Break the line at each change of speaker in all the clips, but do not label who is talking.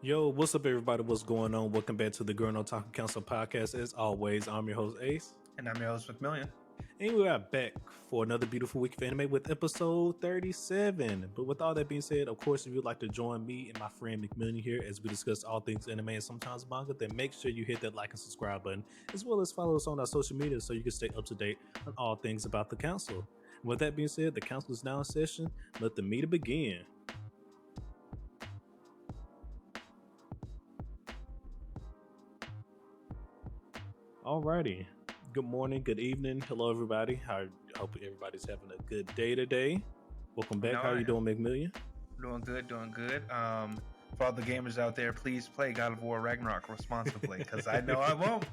Yo, what's up, everybody? What's going on? Welcome back to the Gurren Otaku Council podcast. As always, I'm your host, Ace.
And I'm your host, McMillian.
And we are back for another beautiful week of anime with episode 37. But with all that being said, of course, if you'd like to join me and my friend McMillian here as we discuss all things anime and sometimes manga, then make sure you hit that like and subscribe button, as well as follow us on our social media so you can stay up to date on all things about the council. And with that being said, the council is now in session. Let the meeting begin. Alrighty. Good morning, good evening. Hello, everybody. I hope everybody's having a good day today. Welcome back. How are you doing, McMillian?
Doing good. For all the gamers out there, please play God of War Ragnarok responsibly, because I know I won't.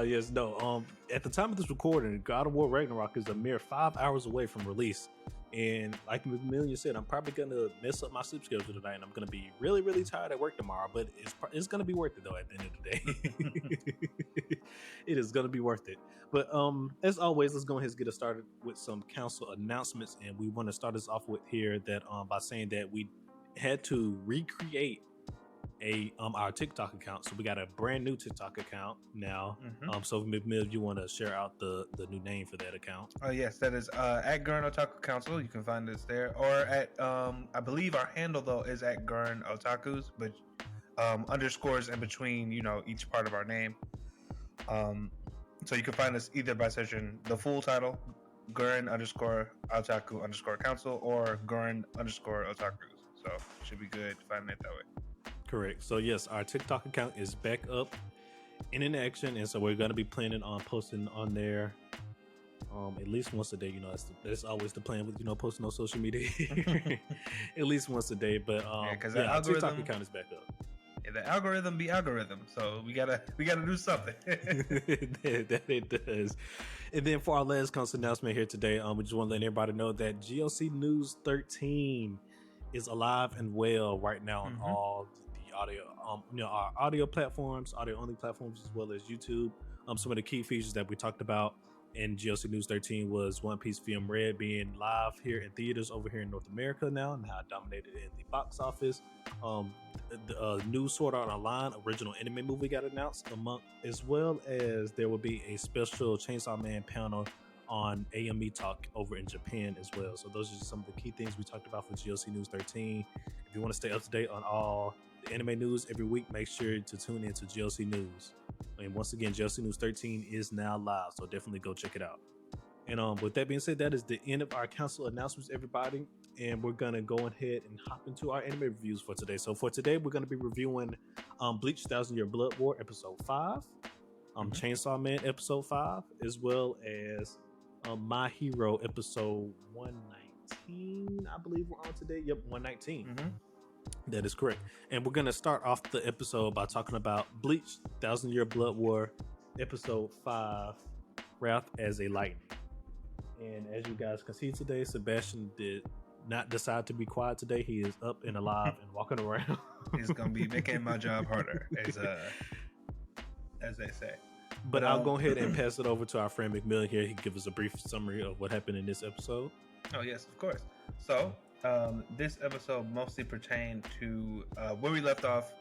Yes, no. At the time of this recording, God of War Ragnarok is a mere 5 hours away from release. And like McMillian said, I'm probably going to mess up my sleep schedule tonight, and I'm going to be really, really tired at work tomorrow, but it's going to be worth it, though, at the end of the day. It is going to be worth it. But as always, let's go ahead and get us started with some council announcements, and we want to start us off with here that by saying that we had to recreate our TikTok account. So we got a brand new TikTok account now. So McMill, if you want to share out the new name for that account.
Oh yes, that is at Gurren Otaku Council. You can find us there, or at I believe our handle though is at Gurren Otakus, but underscores in between, each part of our name. So you can find us either by searching the full title, Gurren _Otaku _Council, or Gurren _Otakus. So it should be good finding it that way.
Correct. So yes, our TikTok account is back up and in action, and so we're going to be planning on posting on there at least once a day. That's always the plan with posting on social media at least once a day. But
because
our TikTok account is back up.
Yeah, the algorithm be algorithm, so we gotta do something.
that it does. And then for our last council announcement here today, we just want to let everybody know that GLC News 13 is alive and well right now on all the audio, our audio platforms, audio only platforms, as well as YouTube. Some of the key features that we talked about in GLC News 13 was One Piece Film Red being live here in theaters over here in North America now, and how it dominated in the box office. The new Sword Art Online original anime movie got announced, as well as there will be a special Chainsaw Man panel on AME Talk over in Japan as well. So those are just some of the key things we talked about for GLC News 13. If you want to stay up to date on all the anime news every week, make sure to tune into GLC News. And once again, GLC News 13 is now live, so definitely go check it out. And with that being said, that is the end of our council announcements, everybody. And we're going to go ahead and hop into our anime reviews for today. So for today, we're going to be reviewing Bleach 1,000 Year Blood War Episode 5, Chainsaw Man Episode 5, as well as My Hero Episode 119, I believe we're on today. Yep, 119. That is correct. And we're going to start off the episode by talking about Bleach 1,000 Year Blood War Episode 5, Wrath as a Lightning. And as you guys can see today, Sebastian did not decide to be quiet today. He is up and alive and walking around.
He's going to be making my job harder, as they say.
But I'll go ahead and pass it over to our friend McMillian here. He can give us a brief summary of what happened in this episode.
Oh, yes, of course. So, this episode mostly pertained to where we left off,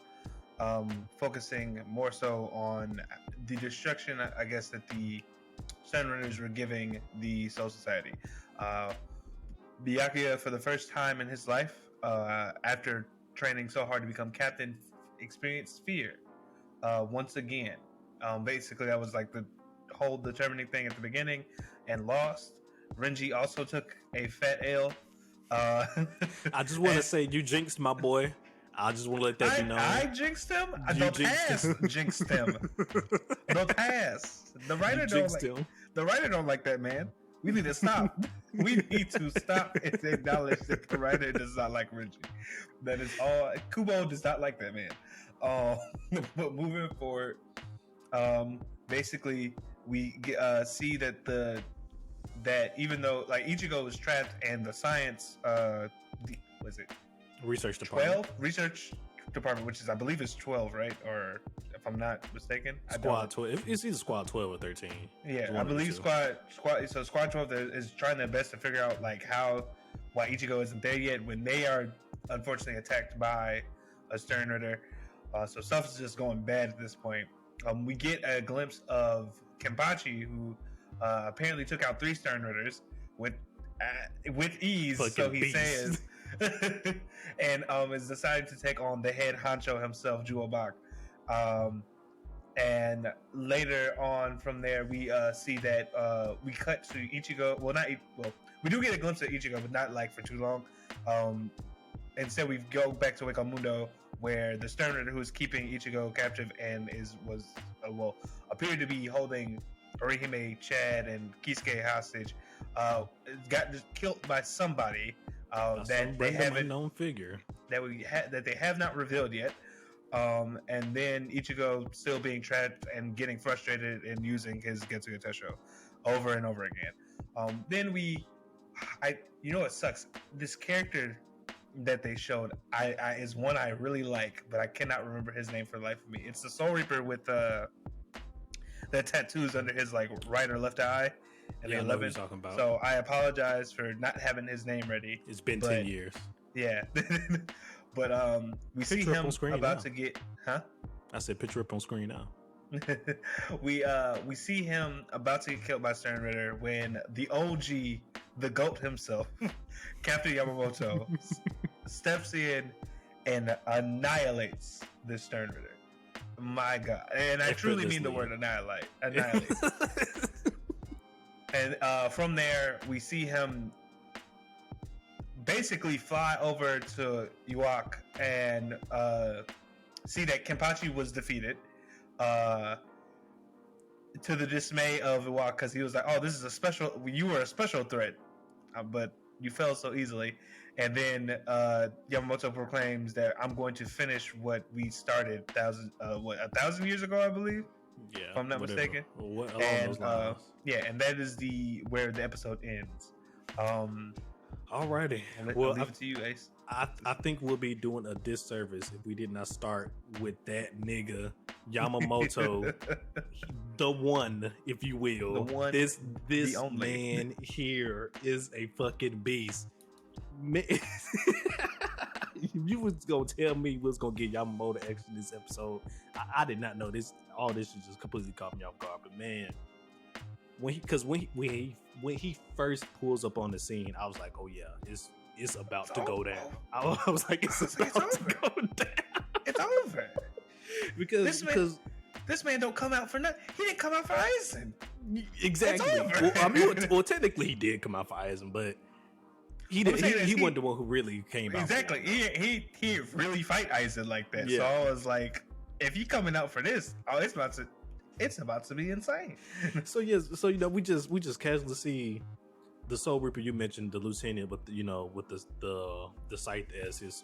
focusing more so on the destruction, I guess, that the Sunrunners were giving the Soul Society. Byakuya, for the first time in his life, after training so hard to become captain, experienced fear once again. Basically, that was like the whole determining thing at the beginning, and lost. Renji also took a fat L.
I just want to say you jinxed my boy. I just want to let that be known.
I jinxed him. Jinxed him. The pass. The writer don't like that, man. We need to stop. We need to stop and acknowledge that the writer does not like Renji. That is all. Kubo does not like that man. But moving forward, basically we see that even though like Ichigo is trapped and the science
research department,
research department, which is I believe is 12, right? Or if I'm not mistaken,
Squad 12. It's either Squad 12 or 13.
Yeah, I believe Squad. So Squad 12 is trying their best to figure out like why Ichigo isn't there yet when they are unfortunately attacked by a Stern Ritter. So stuff is just going bad at this point. We get a glimpse of Kenpachi, who apparently took out 3 Stern Ritters with ease,
Fucking
so he
beast.
says, and is decided to take on the head honcho himself, Juobak. And later on from there, we see that we cut to Ichigo. Well, we do get a glimpse of Ichigo, but not like for too long. Instead, we go back to Wakamundo, where the Stern Ritter, who is keeping Ichigo captive and appeared to be holding Orihime, Chad, and Kisuke hostage, got just killed by somebody that they haven't
unknown figure
that they have not revealed yet. And then Ichigo still being trapped and getting frustrated and using his Getsuga Tesho over and over again. Then you know what sucks? This character that they showed is one I really like, but I cannot remember his name for the life of me. It's the Soul Reaper with the tattoos under his like right or left eye. And
yeah, I know what you're talking about.
So I apologize for not having his name ready.
It's been 10 years.
Yeah. But we see him about to get, huh?
I said picture up on screen now.
We see him about to get killed by Stern Ritter when the OG, the GOAT himself, Captain Yamamoto, steps in and annihilates this Stern Ritter. My God. And I truly mean the word annihilate. And from there, we see him basically fly over to Iwak and see that Kenpachi was defeated, to the dismay of Iwak, because he was like, "Oh, you were a special threat, but you fell so easily." And then Yamamoto proclaims that I'm going to finish what we started 1,000 years ago, I believe.
Yeah,
if I'm not mistaken. And that is where the episode ends.
Alrighty.
I'll leave it to you, Ace.
I think we'll be doing a disservice if we did not start with that nigga Yamamoto, the one, if you will.
The one,
this man here is a fucking beast. Man, you was gonna tell me we was gonna get Yamamoto action this episode. I did not know this. All this just completely caught me off guard. But man, when he first pulls up on the scene, I was like, oh yeah, it's about to go down. I was like, it's about to go down.
It's over.
because
this man don't come out for nothing. He didn't come out for Aizen.
Exactly. Well, technically he did come out for Aizen, but he wasn't the one who really came out.
Exactly. He really fight Aizen like that.
Yeah.
So I was like, if he coming out for this, it's about to be insane.
So we just casually see the Soul Reaper you mentioned, the lieutenant, with the scythe as his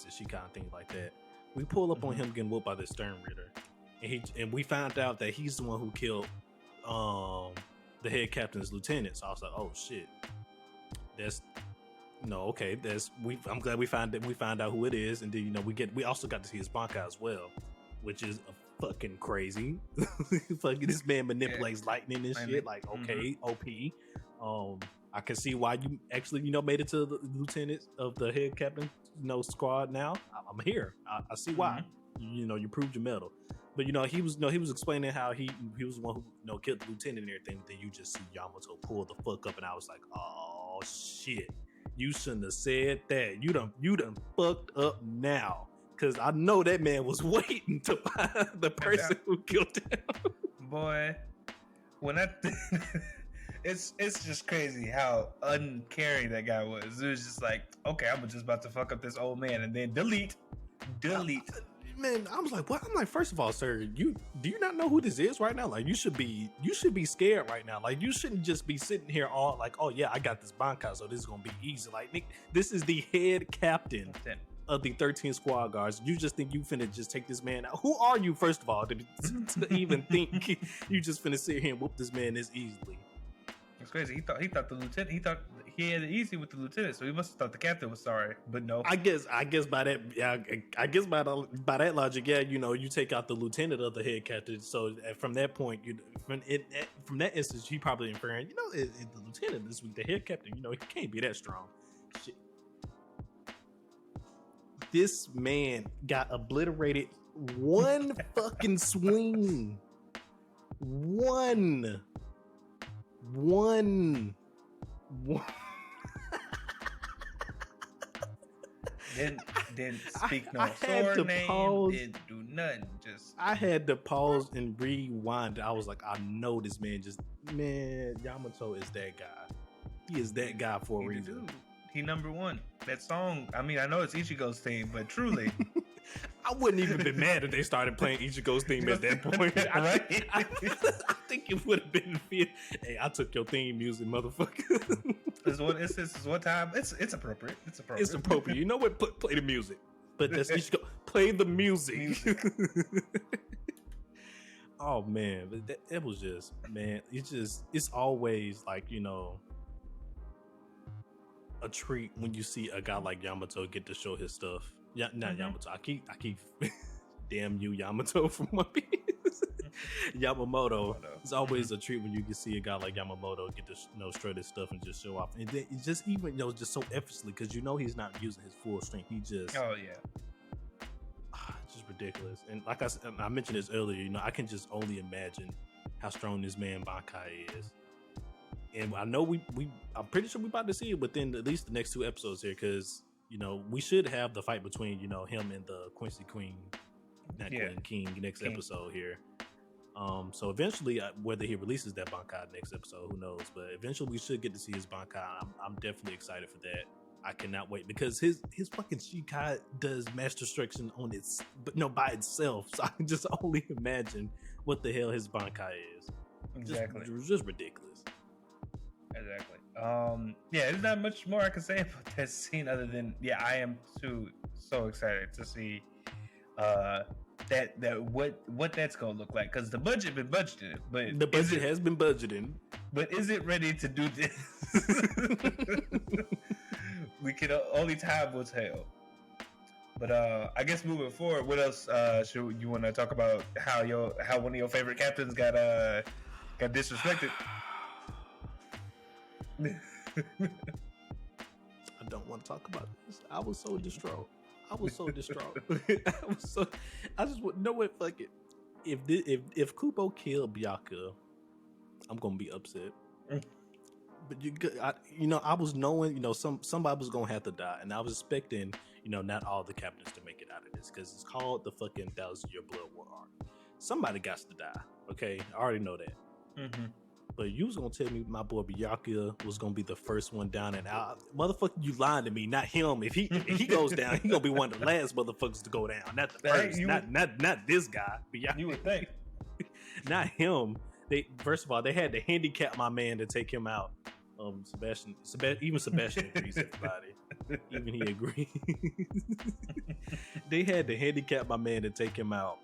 Shikan thing like that. We pull up on him getting whooped by the Stern Ritter, and we found out that he's the one who killed the head captain's lieutenant. So I was like, oh shit, I'm glad we found out who it is, and then we also got to see his Bankai as well, which is fucking crazy. Fucking this man manipulates lightning and shit. Like, okay, OP. I can see why you actually made it to the lieutenant of the head captain squad. Now I'm here. I see why. You proved your medal. But he was explaining how he was the one who killed the lieutenant and everything. Then you just see Yamamoto pull the fuck up, and I was like, oh shit, you shouldn't have said that. You done fucked up now. Cause I know that man was waiting to find the person who killed him.
Boy, it's just crazy how uncaring that guy was. It was just like, okay, I'm just about to fuck up this old man, and then delete.
Man, I was like, what? I'm like, first of all, sir, do you not know who this is right now? Like, you should be scared right now. Like, you shouldn't just be sitting here all like, oh yeah, I got this Bankai, so this is gonna be easy. Like, Nick, this is the head captain of the 13 squad guards. You just think you finna just take this man out? Who are you, first of all, to even think you just finna sit here and whoop this man this easily?
It's crazy. He thought the lieutenant. He thought he had it easy with the lieutenant, so he must have thought the captain was sorry. But no.
I guess by that, yeah. I guess by that logic, yeah. You take out the lieutenant of the head captain. So from that point, from that instance, he probably inferring, the lieutenant this week, the head captain. He can't be that strong. Shit. This man got obliterated one fucking swing. One.
Didn't speak no sword name. Didn't do nothing.
I had to pause and rewind. I was like, I know this man. Yamato is that guy. He is that guy for a reason.
He number one. That song. I mean, I know it's Ichigo's theme, but truly,
I wouldn't even been mad if they started playing Ichigo's theme at that point. I think it would have been. Hey, I took your theme music, motherfucker.
This is what time. It's appropriate. It's
appropriate. You know what? Play the music. But that's Ichigo. Play the music. Oh man, but it was just, man. It's always like, you know, a treat when you see a guy like Yamato get to show his stuff. Yeah, not Yamato. I keep damn you, Yamato from One Piece. Yamamoto. It's always a treat when you can see a guy like Yamamoto get to, you know, strut his stuff and just show off. And then it's just, even, you know, just so effortlessly, because you know he's not using his full strength. He just,
oh yeah,
it's just ridiculous. And like I mentioned this earlier, you know, I can just only imagine how strong this man Bankai is. And I know I'm pretty sure we're about to see it within at least the next 2 episodes here, because, you know, we should have the fight between, you know, him and the Quincy Queen, King next episode here. So eventually, whether he releases that Bankai next episode, who knows? But eventually, we should get to see his Bankai. I'm definitely excited for that. I cannot wait, because his fucking Shikai does mass destruction on its, but no, by itself. So I can just only imagine what the hell his Bankai is.
Exactly,
just ridiculous.
Exactly. Yeah, there's not much more I can say about that scene other than, yeah, I am too so excited to see that what that's gonna look like, because the budget been budgeted, but
the budget has been budgeting,
but is it ready to do this? We can only time will tell. But I guess moving forward, what else should you want to talk about? How one of your favorite captains got disrespected?
I don't want to talk about this. I was so distraught. I just wouldn't know what. Fuck it. If Kubo killed Byakuya, I'm gonna be upset. But I was knowing, you know, somebody was gonna have to die, and I was expecting, you know, not all the captains to make it out of this, because it's called the fucking 1,000-year Blood War arc. Somebody got to die. Okay, I already know that. Mm-hmm. But you was gonna tell me my boy Byakuya was gonna be the first one down, and motherfucker, you lying to me, not him. If he goes down, he gonna be one of the last motherfuckers to go down, not the first, not this guy. Byakuya.
You would think,
not him. First of all, they had to handicap my man to take him out. Sebastian agrees. Everybody, even he agrees. They had to handicap my man to take him out.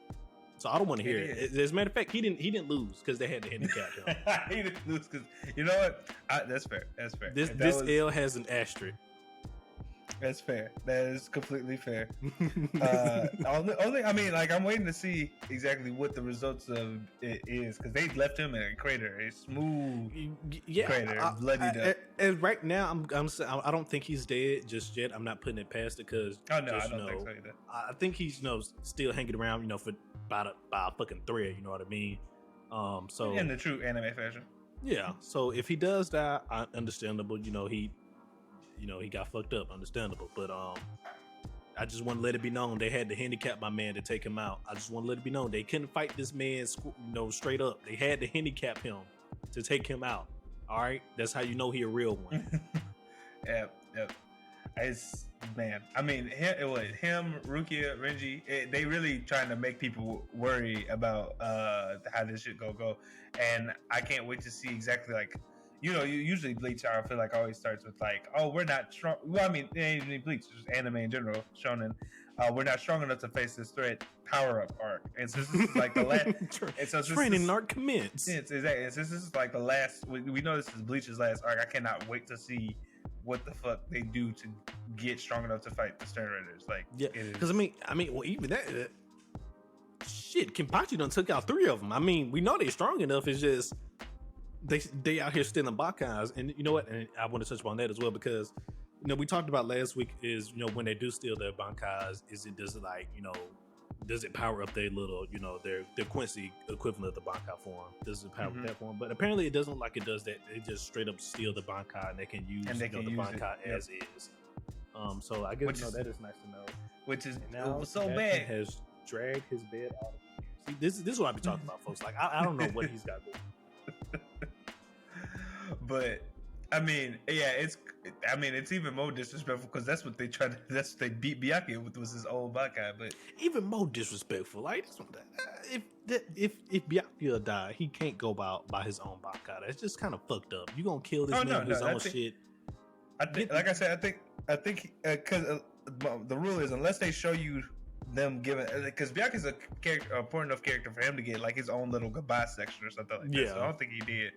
So I don't want to hear it. As a matter of fact, he didn't lose because they had to handicap him.
He didn't lose because, you know what? That's fair.
This L has an asterisk.
That's fair. That is completely fair. Only, I mean, like, I'm waiting to see exactly what the results of it is, because they left him in a crater, a smooth crater, bloodied up.
And right now, I don't think he's dead just yet. I'm not putting it past it, because
I don't think so either.
I think he's, you know, still hanging around, you know, by a fucking thread. You know what I mean? So
in the true anime fashion.
Yeah. So if he does die, understandable. You know, he got fucked up, understandable. But I just want to let it be known they had to handicap my man to take him out. I just want to let it be known they couldn't fight this man, you know, straight up. They had to handicap him to take him out. All right, that's how you know he a real one.
Yep. Man, I mean, him, Rukia, Renji, they really trying to make people worry about how this shit go, and I can't wait to see exactly, like, you know, usually Bleach, I feel like, always starts with, like, oh, we're not strong. Well, I mean, it ain't even Bleach, just anime in general, shonen. We're not strong enough to face this threat. Power up arc, and so this is like the last.
Training arc commence.
It's exactly. This is like the last. We know this is Bleach's last arc. I cannot wait to see what the fuck they do to get strong enough to fight the Stern Raiders. Like,
yeah, because I mean, well, even that shit, Kenpachi done took out 3 of them. I mean, we know they're strong enough. It's just they out here stealing Bakais, and you know what? And I want to touch upon that as well, because we talked about last week is, when they do steal their bankais, does it like, does it power up their little, their Quincy equivalent of the bankai form? Does it power that form? But apparently it doesn't look like it does that. They just straight up steal the bankai and they can use the bankai as is. So I guess that is nice to know.
Which is
now
so
Batman
bad.
has dragged his bed out. See, this is what I be talking about, folks. Like I don't know what he's got going.
But I mean, yeah, it's even more disrespectful because that's what they beat Byakuya with, was his old bankai. But
even more disrespectful, like if Byakuya die, he can't go by his own bankai. That's just kind of fucked up. You gonna kill this man with his own shit?
I think, like I said, I think because the rule is unless they show you them giving, because Byakuya's a important enough character for him to get like his own little goodbye section or something like that. So I don't think he did,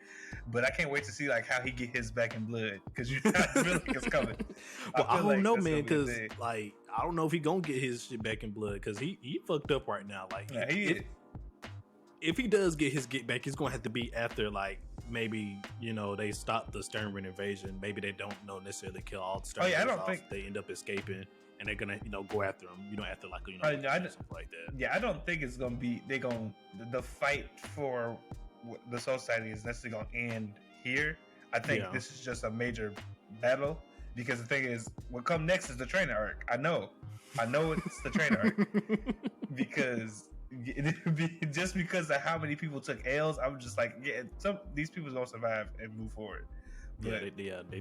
but I can't wait to see like how he get his back in blood, because you really think it's coming.
Well, I don't know, man, because like I don't know if he gonna get his shit back in blood, because he fucked up right now. Like if he does get his get back, he's gonna have to be after like maybe they stop the Sternwind invasion. Maybe they don't necessarily kill all the Sternwind.
I don't think
they end up escaping. And they're gonna, go after him, after like, something like that.
Yeah, I don't think it's gonna be. The fight for the Soul Society is necessarily gonna end here. I think this is just a major battle, because the thing is, what come next is the trainer arc. I know it's the trainer arc because just because of how many people took L's, I was just like, these people gonna survive and move forward.
Yeah, they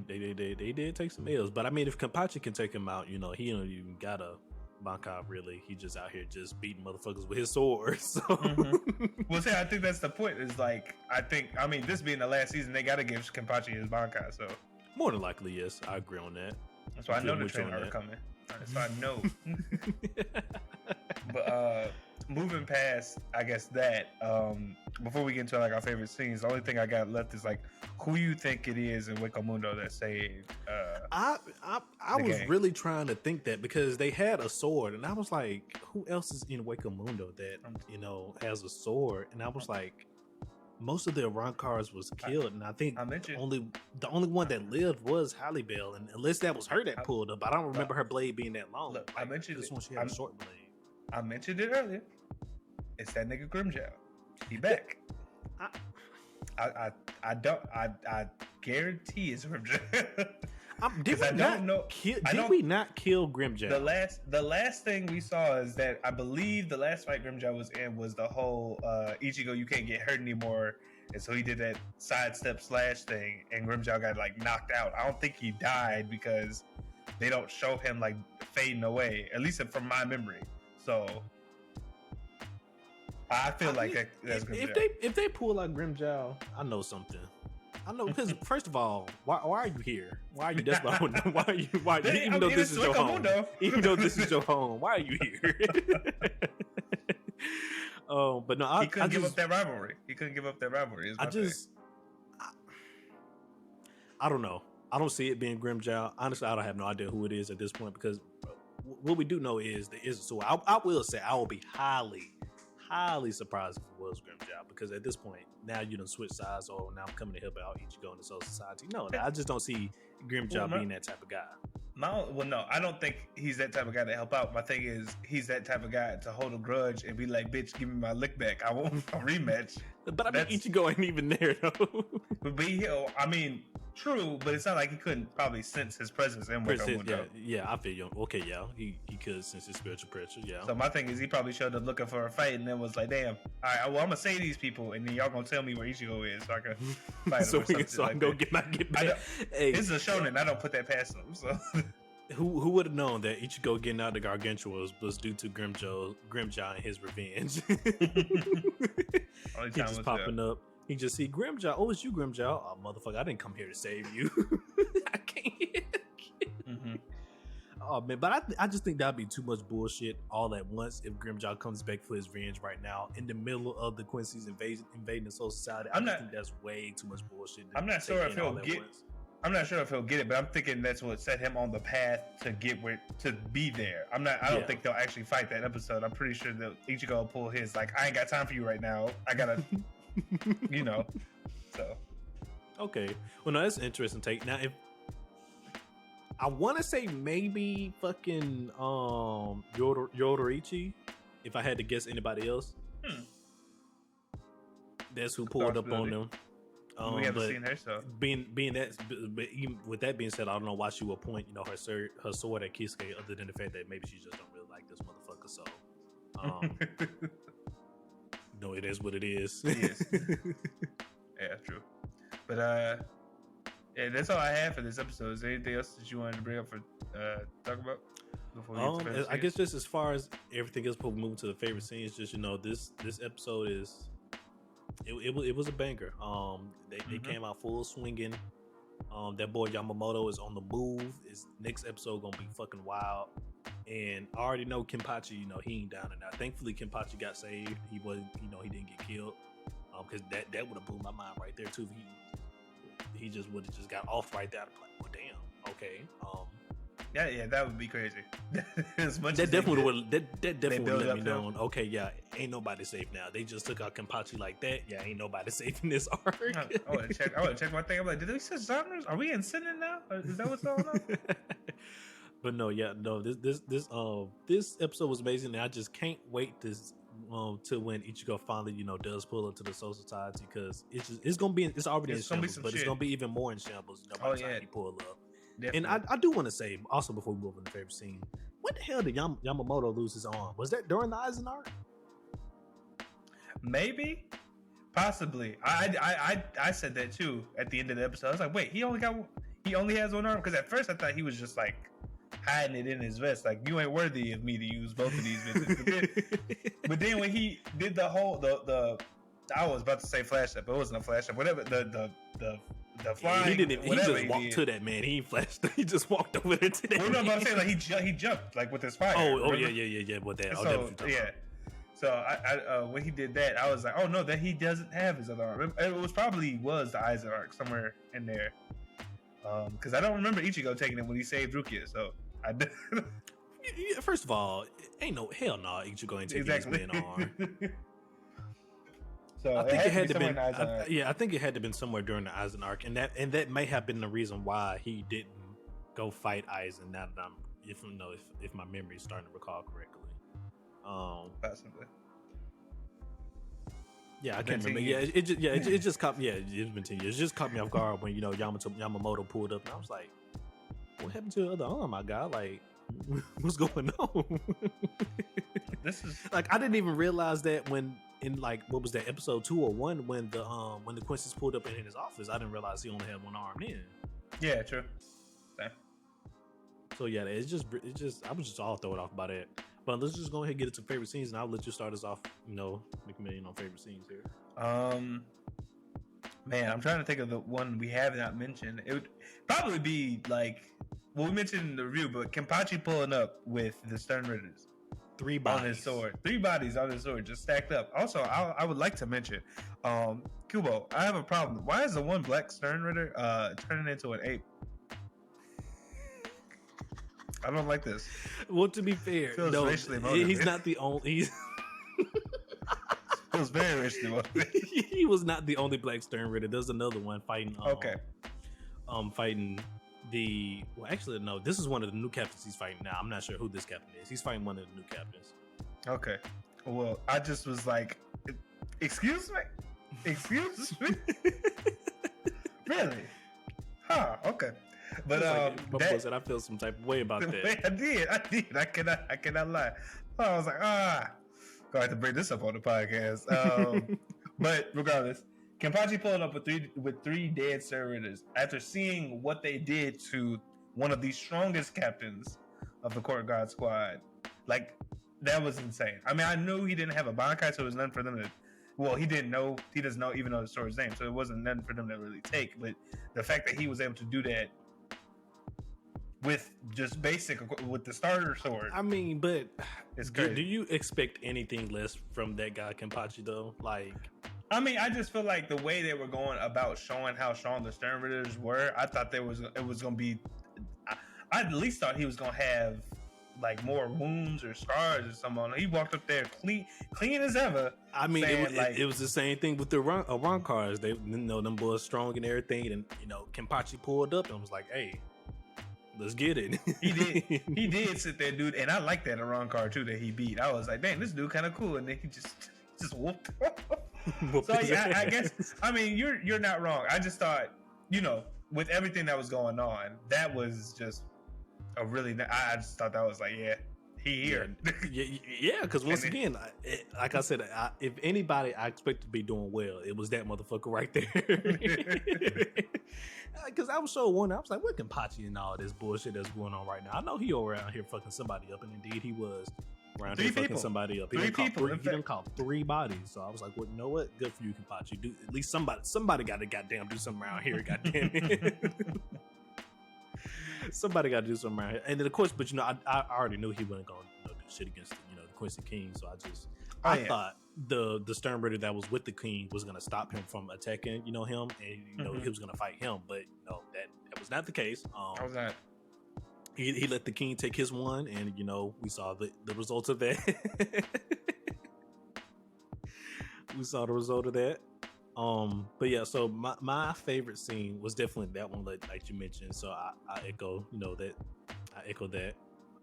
did take some L's, but I mean, if Kenpachi can take him out, he don't even got a bankai really. He just out here just beating motherfuckers with his sword. So,
well, see, I think that's the point. Is like, I mean, this being the last season, they gotta give Kenpachi his bankai. So,
more than likely, yes, I agree on that.
That's why I know the trainer are coming. That's why I know. But moving past, I guess that before we get into like our favorite scenes, the only thing I got left is like, who you think it is in Wakamundo that saved?
I was really trying to think that, because they had a sword, and I was like, who else is in Wakamundo that has a sword? And I was like, most of the Arankars was killed, and I think the only one that lived was Hallibell, and unless that was her that pulled up, I don't remember her blade being that long.
Look, I mentioned
this one; she had a short blade.
I mentioned it earlier. It's that nigga Grimjow. He back. I guarantee it's Grimjow. Did we not kill Grimjow?
The
last thing we saw is that I believe the last fight Grimjow was in was the whole Ichigo, you can't get hurt anymore, and so he did that sidestep slash thing, and Grimjow got like knocked out. I don't think he died, because they don't show him like fading away, at least from my memory. So I feel that's Grimjow.
If they pull out Grimjow, I know something. I know, because first of all, why are you here? Why are you? That's what I want to know. Why are you? Even though this is your home, even though this is your home, why are you here? But no,
he couldn't give up that rivalry.
I don't know. I don't see it being Grimjow. Honestly, I don't have no idea who it is at this point, because what we do know is there is a sword. I will say I will be highly surprised if it was Grimjow, because at this point now you done switch sides. Or now I'm coming to help out Ichigo in the Soul Society. No, I just don't see Grimjow being that type of guy.
No, I don't think he's that type of guy to help out. My thing is, he's that type of guy to hold a grudge and be like, "Bitch, give me my lick back. I want a rematch."
But I mean, Ichigo ain't even there though.
I mean, true, but it's not like he couldn't probably sense his presence in Wakamundo.
Yeah, I feel you. Okay, yeah, he could sense his spiritual pressure. Yeah.
So my thing is, he probably showed up looking for a fight, and then was like, "Damn, all right, well, I'm gonna say these people, and then y'all gonna tell me where Ichigo is, so I can fight him."
so I can go get back.
Hey, it's a shonen. I don't put that past him. So.
Who would have known that Ichigo getting out of the Gargantua was due to Grimjow and his revenge? He just popping up. He just see Grimjow. Oh, it's you, Grimjow. Oh, motherfucker, I didn't come here to save you. I can't. Oh man, but I just think that'd be too much bullshit all at once if Grimjow comes back for his revenge right now in the middle of the Quincy's invading the Soul Society. I think that's way too much bullshit.
I'm not sure if he'll get. I'm not sure if he'll get it, but I'm thinking that's what set him on the path to be there. I don't think they'll actually fight that episode. I'm pretty sure that Ichigo will pull his like, I ain't got time for you right now. I gotta, So.
Okay. Well, no, that's an interesting take. Now, if I want to say maybe fucking Yoruichi, if I had to guess anybody else. That's who pulled up on them.
We haven't seen her, so
being that, but even with that being said, I don't know why she would point, her sword at Kisuke, other than the fact that maybe she just don't really like this motherfucker. So, no, it is what it is.
Yes. Yeah, true. But yeah, that's all I have for this episode. Is there anything else that you wanted to bring up for talk about before we get to
I guess just as far as everything else, before we move to the favorite scenes, just this episode is. It was a banger. They came out full swinging. That boy Yamamoto is on the move. His next episode gonna be fucking wild. And I already know Kenpachi, he ain't down and out. Thankfully Kenpachi got saved. He wasn't, he didn't get killed. Because that would have blew my mind right there too. He just would have just got off right there. I'm like, well, damn. Okay.
Yeah, that would be crazy. As much
that
as
definitely would let me know.
Him.
Okay, yeah, ain't nobody safe now. They just took out Kenpachi like that. Yeah, ain't nobody safe in this arc.
I want to check my thing. I'm like, did we switch genres? Are we in Sinin now? Is that what's going on?
But no, this episode was amazing, and I just can't wait to when Ichigo finally does pull up to the Soul Society, because it's already in shambles, but it's gonna be even more in shambles by the time he pull up. Definitely. And I do want to say also, before we move on to the favorite scene, what the hell did Yamamoto lose his arm? Was that during the Aizen arc?
Maybe, possibly. I said that too at the end of the episode. I was like, wait, he only has one arm? Because at first I thought he was just like hiding it in his vest, like, you ain't worthy of me to use both of these bitches. But then when he did the whole I was about to say flash up, but it wasn't a flash up. Whatever the flying.
He didn't. He just walked to that man. He ain't flashed. He just walked over there to that.
Well, no, I'm about to say, like, he jumped like with his fire.
Yeah. With that.
So when he did that, I was like, oh no, that he doesn't have his other arm. It was probably the Aizen arc somewhere in there. Because I don't remember Ichigo taking it when he saved Rukia. So
first of all, ain't no hell no. Ichigo ain't taking his man arm.
So I think it had to been.
I think it had to been somewhere during the Aizen arc, and that may have been the reason why he didn't go fight Aizen. Now that if my memory is starting to recall correctly.
Possibly.
Yeah, I can't remember. Yeah, it just caught. Yeah, it's been 10 years. It just caught me off guard when Yamamoto pulled up, and I was like, "What happened to the other arm, my guy? Like, what's going on?"
This is
like, I didn't even realize that when in like what was that, episode 2 or 1, when the Quincy's pulled up in his office. I didn't realize he only had one arm then.
Yeah, true. Same.
So yeah, it's just I was just all thrown off by that. But let's just go ahead and get into favorite scenes, and I'll let you start us off, McMillian, on favorite scenes here.
Man, I'm trying to think of the one we have not mentioned. It would probably be like, well, we mentioned in the review, but Kenpachi pulling up with the Stern Ritters.
3 bodies.
On his sword. 3 bodies on his sword, just stacked up. Also, I would like to mention, Kubo, I have a problem. Why is the one black Stern Ritter turning into an ape? I don't like this.
Well, to be fair, no, he's not the only.
Feels very racially motivated.
He was not the only black Stern Ritter. There's another one fighting. Fighting the. Well, actually, no. This is one of the new captains he's fighting now. I'm not sure who this captain is. He's fighting one of the new captains.
Okay. Well, I just was like, excuse me, really? Huh? Okay. But
I feel some type of way about that.
I did. I cannot lie. I was like, gonna have to bring this up on the podcast. But regardless, Kenpachi pulling up with three dead servitors after seeing what they did to one of the strongest captains of the Court Guard Squad. Like, that was insane. I mean, I knew he didn't have a Bankai, so it was nothing for them to. Well, he doesn't know even know the sword's name, so it wasn't nothing for them to really take. But the fact that he was able to do that with just with the starter sword.
I mean, but
it's crazy.
Do you expect anything less from that guy Kenpachi though? Like,
I mean, I just feel like the way they were going about showing how strong the Stern Ritters were, I thought it was going to be. I at least thought he was going to have like more wounds or scars or something. He walked up there clean as ever.
I mean, it was the same thing with the run cars. They them boys strong and everything, and Kenpachi pulled up and was like, "Hey, let's get it.
He did sit there, dude, and I like that Iran card too that he beat. I was like, dang, this dude kind of cool, and then he just whooped. So yeah, I guess I mean you're not wrong. I just thought, you know, with everything that was going on, that was just a really. I just thought that was like, yeah, he here.
Yeah, because once again, like I said, if anybody I expect to be doing well, it was that motherfucker right there. Because I was so wondering, I was like, what can Pachi and all this bullshit that's going on right now? I know he around here fucking somebody up, and indeed he was around here fucking somebody up. He didn't call 3 bodies, so I was like, well, you know what? Good for you, Kenpachi. Do at least somebody got to goddamn do something around here, goddamn it. Somebody got to do something around here. And then of course, but you know, I already knew he wasn't gonna do shit against the Quincy King, so I thought the Sternritter that was with the King was gonna stop him from attacking, him, and he was gonna fight him, but that was not the case.
How was that?
He let the King take his one, and we saw the results of that. We saw the result of that. But yeah, so my favorite scene was definitely that one, like you mentioned. So I echo, that. I echo that.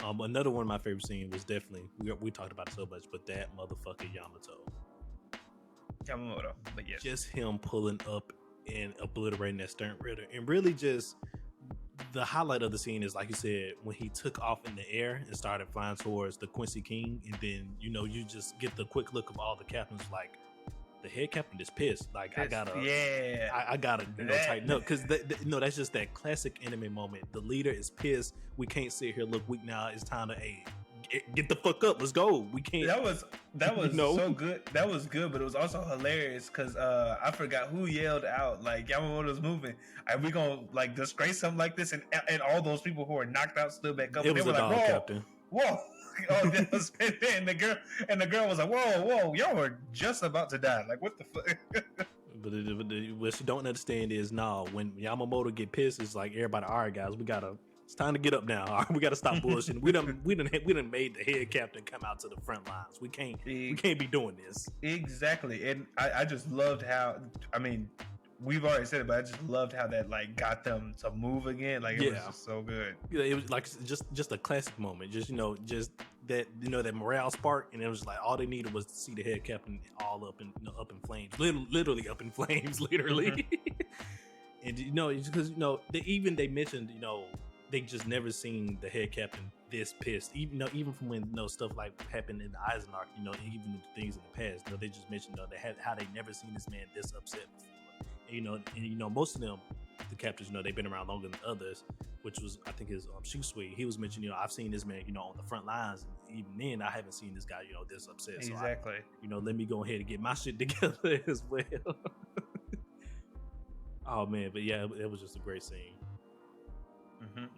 Another one of my favorite scenes was definitely we talked about it so much, but that motherfucker
Yamamoto, but yes,
just him pulling up and obliterating that Sternritter, and really just the highlight of the scene is, like you said, when he took off in the air and started flying towards the Quincy King, and then you just get the quick look of all the captains, like the head captain is pissed. Like I gotta tighten up, because that's just that classic anime moment. The leader is pissed. We can't sit here look weak now. It's time to get the fuck up. Let's go. We can't.
That was so good. That was good, but it was also hilarious because I forgot who yelled out like Yamamoto's moving. Are we gonna like disgrace something like this? And all those people who were knocked out stood back up.
It was
they were
a dog
like,
captain.
Whoa. And the girl was like, whoa, y'all were just about to die. Like, what the fuck?
But what you don't understand is, when Yamamoto get pissed, it's like everybody, all right, guys, it's time to get up now. All right, we gotta stop bullshitting. We done made the head captain come out to the front lines. We can't be doing this.
Exactly. And I just loved how, we've already said it, but I just loved how that like got them to move again. Like it was just so good.
Yeah, it was like just a classic moment. Just that that morale spark, and it was like all they needed was to see the head captain all up in flames, literally up in flames, literally. And because they mentioned they just never seen the head captain this pissed. Even from when stuff like happened in the Eisenarch, even the things in the past, they just mentioned how they never seen this man this upset before. And most of them, the captains, they've been around longer than others, which was, I think, his Shusui. He was mentioning, I've seen this man, on the front lines, and even then, I haven't seen this guy, this upset.
Exactly.
So let me go ahead and get my shit together as well. Oh man, but yeah, it was just a great scene.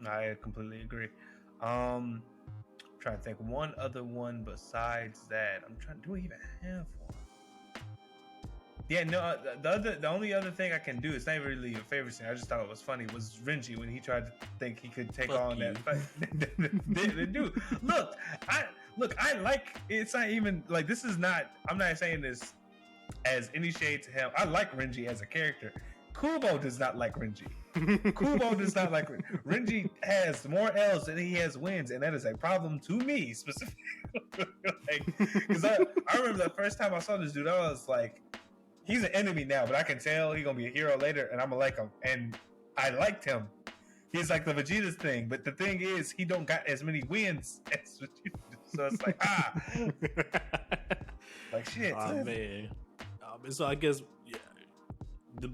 I completely agree. Trying to think one other one besides that. Do we even have one? Yeah, no. The only other thing I can do, it's not really a favorite scene. I just thought it was funny. Was Renji when he tried to think he could take on that fight. Dude, look. I like. It's not even like this is not. I'm not saying this as any shade to him. I like Renji as a character. Kubo does not like Renji. Kubo does not like Renji. Renji has more L's than he has wins, and that is a problem to me specifically. Because I remember the first time I saw this dude, I was like, he's an enemy now, but I can tell he's gonna be a hero later, and I'm gonna like him. And I liked him. He's like the Vegeta's thing, but the thing is, he don't got as many wins as Vegeta. So it's like like shit.
Oh man. So I guess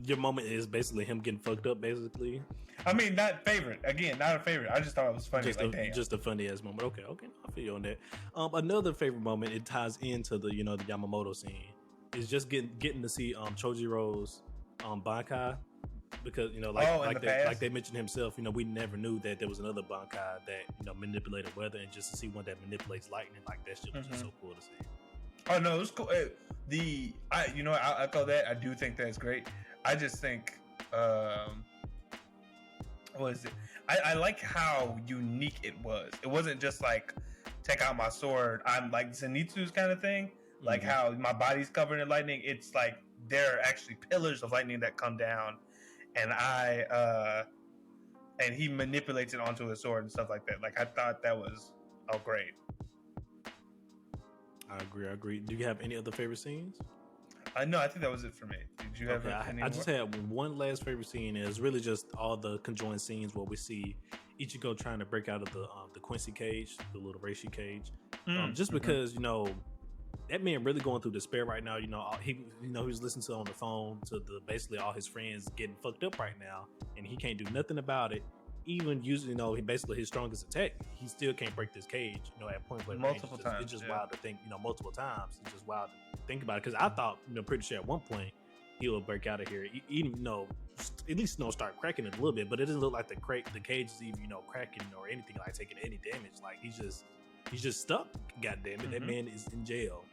your moment is basically him getting fucked up, basically.
Not favorite. Again, not a favorite. I just thought it was funny.
Just a funny ass moment. Okay, I feel you on that. Another favorite moment, it ties into the the Yamamoto scene, is just getting to see Chojiro's Bankai, because like they mentioned himself, we never knew that there was another Bankai that manipulated weather, and just to see one that manipulates lightning, like that shit was just so cool to see.
Oh no, it was cool. I'll echo that. I do think that's great. I just think what is it? I like how unique it was. It wasn't just like take out my sword, I'm like Zenitsu's kind of thing. Like how my body's covered in lightning. It's like there are actually pillars of lightning that come down, and I and he manipulates it onto a sword and stuff like that. Like I thought that was great.
I agree. Do you have any other favorite scenes?
No, I think that was it for me. Did you have any
I just had one last favorite scene. It's really just all the conjoined scenes where we see Ichigo trying to break out of the Quincy cage, the little Reishi cage. Just because, you know, that man really going through despair right now. You know, he was listening to on the phone to basically all his friends getting fucked up right now, and he can't do nothing about it. Even using, you know, basically his strongest attack, he still can't break this cage. You know, at point blank
multiple times.
It's just wild to think. You know, multiple times. It's just wild to think about it, because I thought, you know, pretty sure at one point he will break out of here, even, you know, at least, you know, start cracking it a little bit. But it doesn't look like the cage is even, you know, cracking or anything, like taking any damage. Like he's just stuck. God damn it, that man is in jail.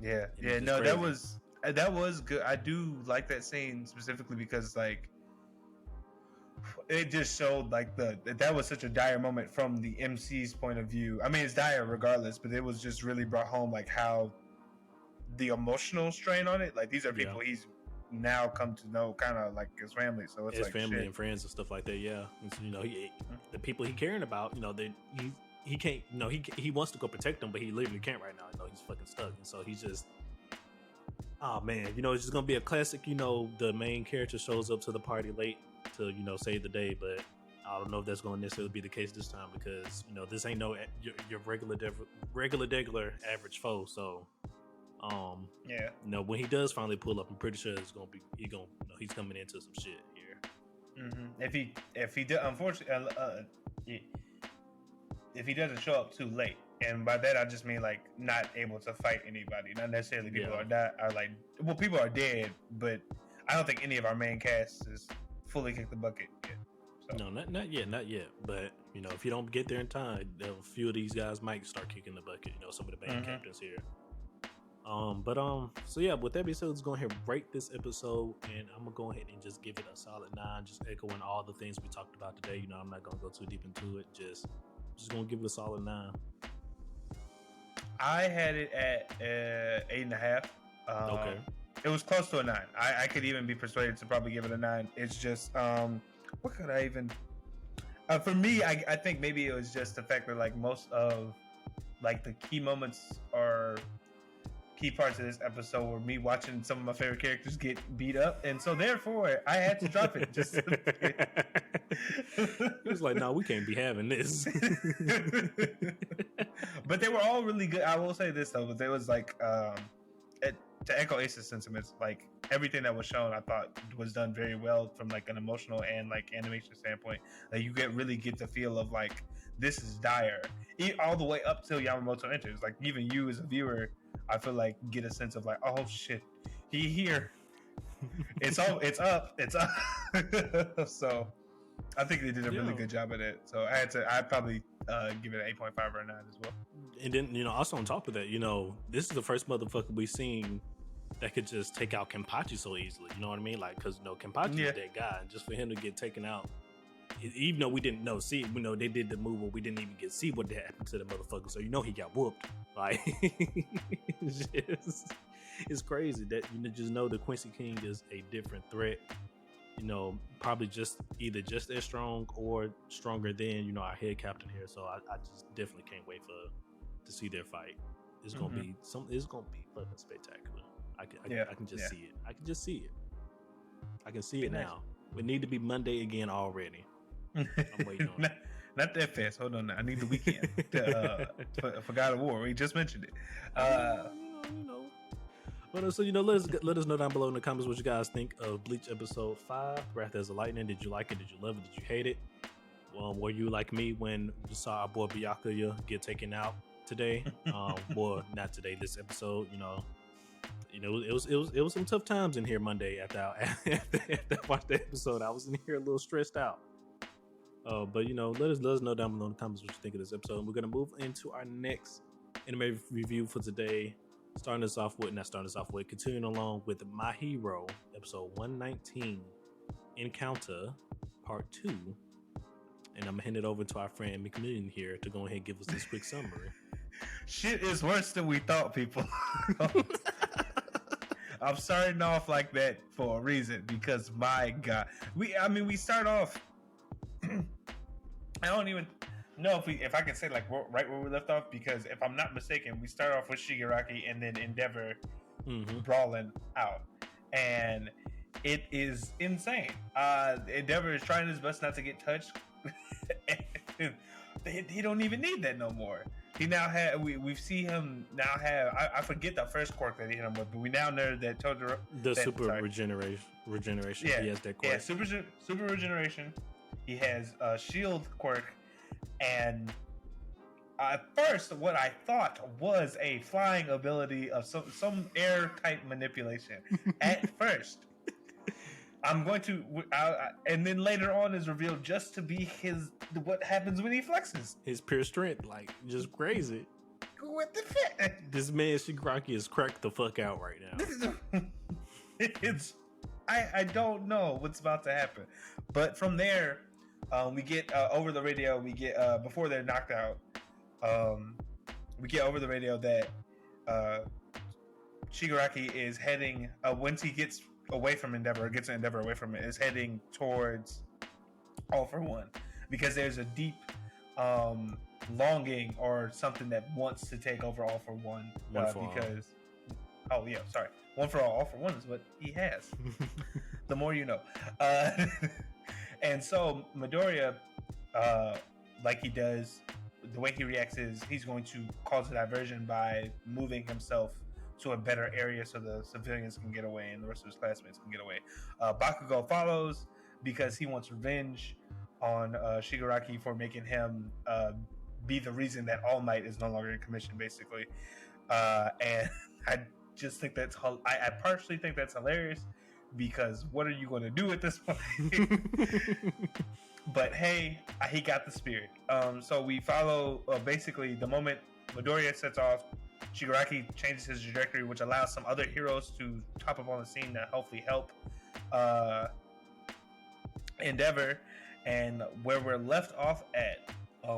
Yeah, no, crazy. that was good. I do like that scene specifically because, like, it just showed like that was such a dire moment from the MC's point of view. I mean, it's dire regardless, but it was just really brought home like how the emotional strain on it. Like these are people he's now come to know, kind of like his family. So it's
his
like
family
shit.
And friends and stuff like that. Yeah, and so, you know, the people he caring about. You know, he can't. You know, he wants to go protect them, but he literally can't right now. You know, he's fucking stuck, and so he's just. Oh man, you know, it's just gonna be a classic. You know, the main character shows up to the party late to, you know, save the day, but I don't know if that's going to necessarily be the case this time, because, you know, this ain't no your regular average foe. So, you know, when he does finally pull up, I'm pretty sure it's gonna be he's coming into some shit here.
If he does, unfortunately, if he doesn't show up too late, and by that I just mean like not able to fight anybody, not necessarily people people are dead, but I don't think any of our main cast is fully kicked the bucket yet. So.
No, not yet. But, you know, if you don't get there in time, a few of these guys might start kicking the bucket. You know, some of the main captains here. So yeah, with that being said, let's go ahead and rate this episode, and I'm gonna go ahead and just give it a solid 9, just echoing all the things we talked about today. You know, I'm not gonna go too deep into it. Just gonna give it a solid 9.
I had it at 8.5.
Okay.
It was close to a 9. I could even be persuaded to probably give it a 9. It's just, what could I even? For me, I think maybe it was just the fact that like most of like the key moments or key parts of this episode were me watching some of my favorite characters get beat up, and so therefore I had to drop it. Just
it was like, no, we can't be having this.
But they were all really good. I will say this though, but there was like, to echo Ace's sentiments, like everything that was shown, I thought was done very well from like an emotional and like animation standpoint. Like you really get the feel of like this is dire, all the way up till Yamamoto enters. Like even you as a viewer, I feel like get a sense of like, oh shit, he here. It's up. So I think they did a really good job at it. So I'd probably give it an 8.5 or a 9 as well.
And then, you know, also on top of that, you know, this is the first motherfucker we've seen that could just take out Kenpachi so easily. You know what I mean? Like, because, you know, Kenpachi is that guy, and just for him to get taken out, even though we didn't they did the move where we didn't even get to see what happened to the motherfucker. So you know he got whooped. Like, it's crazy that you just know the Quincy King is a different threat. You know, probably either just as strong or stronger than, you know, our head captain here. So I just definitely can't wait to see their fight. It's gonna be it's gonna be fucking spectacular. I can just see it. I can just see it. I can see it now. We need to be Monday again already. I'm waiting on it.
Not that fast. Hold on now. I need the weekend for God of War. We just mentioned it.
You know. But so, you know, let us know down below in the comments what you guys think of Bleach episode 5, Wrath as a Lightning. Did you like it? Did you love it? Did you hate it? Were you like me when you saw our boy Byakuya get taken out today? Well, not today. This episode, you know, it was some tough times in here Monday after I watched the episode. I was in here a little stressed out. But you know, let us know down below in the comments what you think of this episode. And we're gonna move into our next anime review for today. Continuing along with My Hero, episode 119, Encounter, part 2. And I'm gonna hand it over to our friend McMillian here to go ahead and give us this quick summary.
Shit is worse than we thought, people. I'm starting off like that for a reason, because my God, we start off I don't even know if I can say like right where we left off, because if I'm not mistaken, we start off with Shigaraki and then Endeavor brawling out, and it is insane. Endeavor is trying his best not to get touched. He don't even need that no more. He now have we see him now have I forget the first quirk that he hit him with, but we now know that Totoro regeneration.
Yeah, he has that quirk.
Yeah, super regeneration. He has a shield quirk, and at first, what I thought was a flying ability of some air type manipulation. At first, I'm going to, and then later on is revealed just to be what happens when he flexes.
His pure strength, like just crazy.
What the fuck?
This man Shigaraki is cracked the fuck out right now.
I don't know what's about to happen, but from there, we get over the radio. We get before they're knocked out. We get over the radio that Shigaraki is heading once he gets away from Endeavor, gets Endeavor away from it, is heading towards All for One, because there's a deep longing or something that wants to take over All for One. Because One for All for One is what he has. The more you know. And so Midoriya, like he does, the way he reacts is he's going to cause a diversion by moving himself to a better area so the civilians can get away and the rest of his classmates can get away. Bakugo follows because he wants revenge on Shigaraki for making him be the reason that All Might is no longer in commission, basically. And I just think I partially think that's hilarious, because what are you going to do at this point? But hey, he got the spirit. So we follow basically the moment Midoriya sets off, Shigaraki changes his trajectory, which allows some other heroes to pop up on the scene to hopefully help Endeavor. And where we're left off at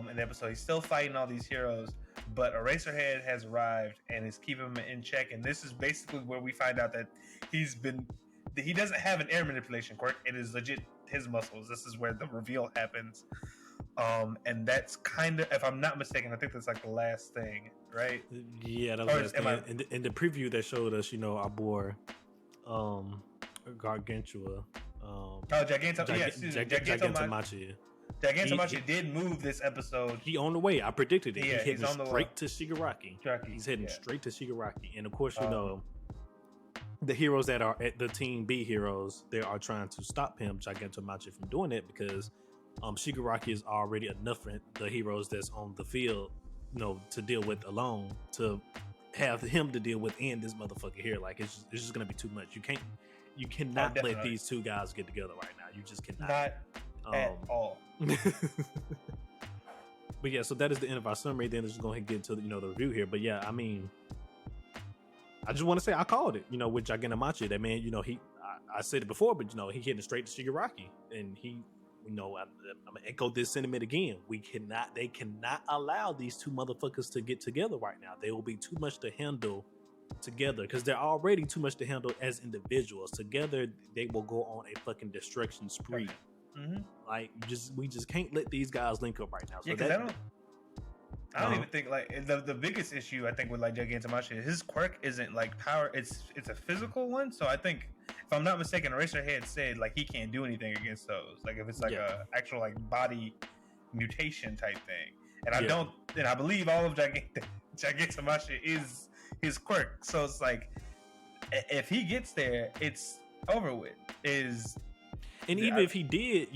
in the episode, he's still fighting all these heroes, but Eraserhead has arrived and is keeping him in check. And this is basically where we find out that he doesn't have an air manipulation quirk. It is legit his muscles. This is where the reveal happens. And that's kind of, if I'm not mistaken, I think that's like the last thing, right?
Yeah, that was the last thing. In the preview that showed us, our boy Gargantua. Gigantomachi.
Gigantomachi did move this episode.
He on the way. I predicted it.
Yeah,
he's heading straight to Shigaraki. He's heading straight to Shigaraki. And of course, the heroes that are at the Team B heroes, they are trying to stop him, Gigantomachi, from doing it, because Shigaraki is already enough for the heroes that's on the field, to deal with alone, to have him to deal with and this motherfucker here. Like it's just gonna be too much. You cannot let these two guys get together right now. You just cannot.
Not at all.
But yeah, so that is the end of our summary. Then let's just go ahead and get into the review here. But yeah, I mean, I just want to say I called it. With Gigantomachi, that man. I said it before, but he hitting straight to Shigaraki, and he. I'm gonna echo this sentiment again. They cannot allow these two motherfuckers to get together right now. They will be too much to handle together, because they're already too much to handle as individuals. Together, they will go on a fucking destruction spree. Mm-hmm. Like we just can't let these guys link up right now. So
I don't even think like the biggest issue I think with like Gigantomachi, his quirk isn't like power. It's a physical one. So I think, if I'm not mistaken, Eraserhead said like he can't do anything against those. Like if it's like a actual like body mutation type thing. And I believe all of Gigantomachi is his quirk. So it's like if he gets there, it's over with.
Even if he did,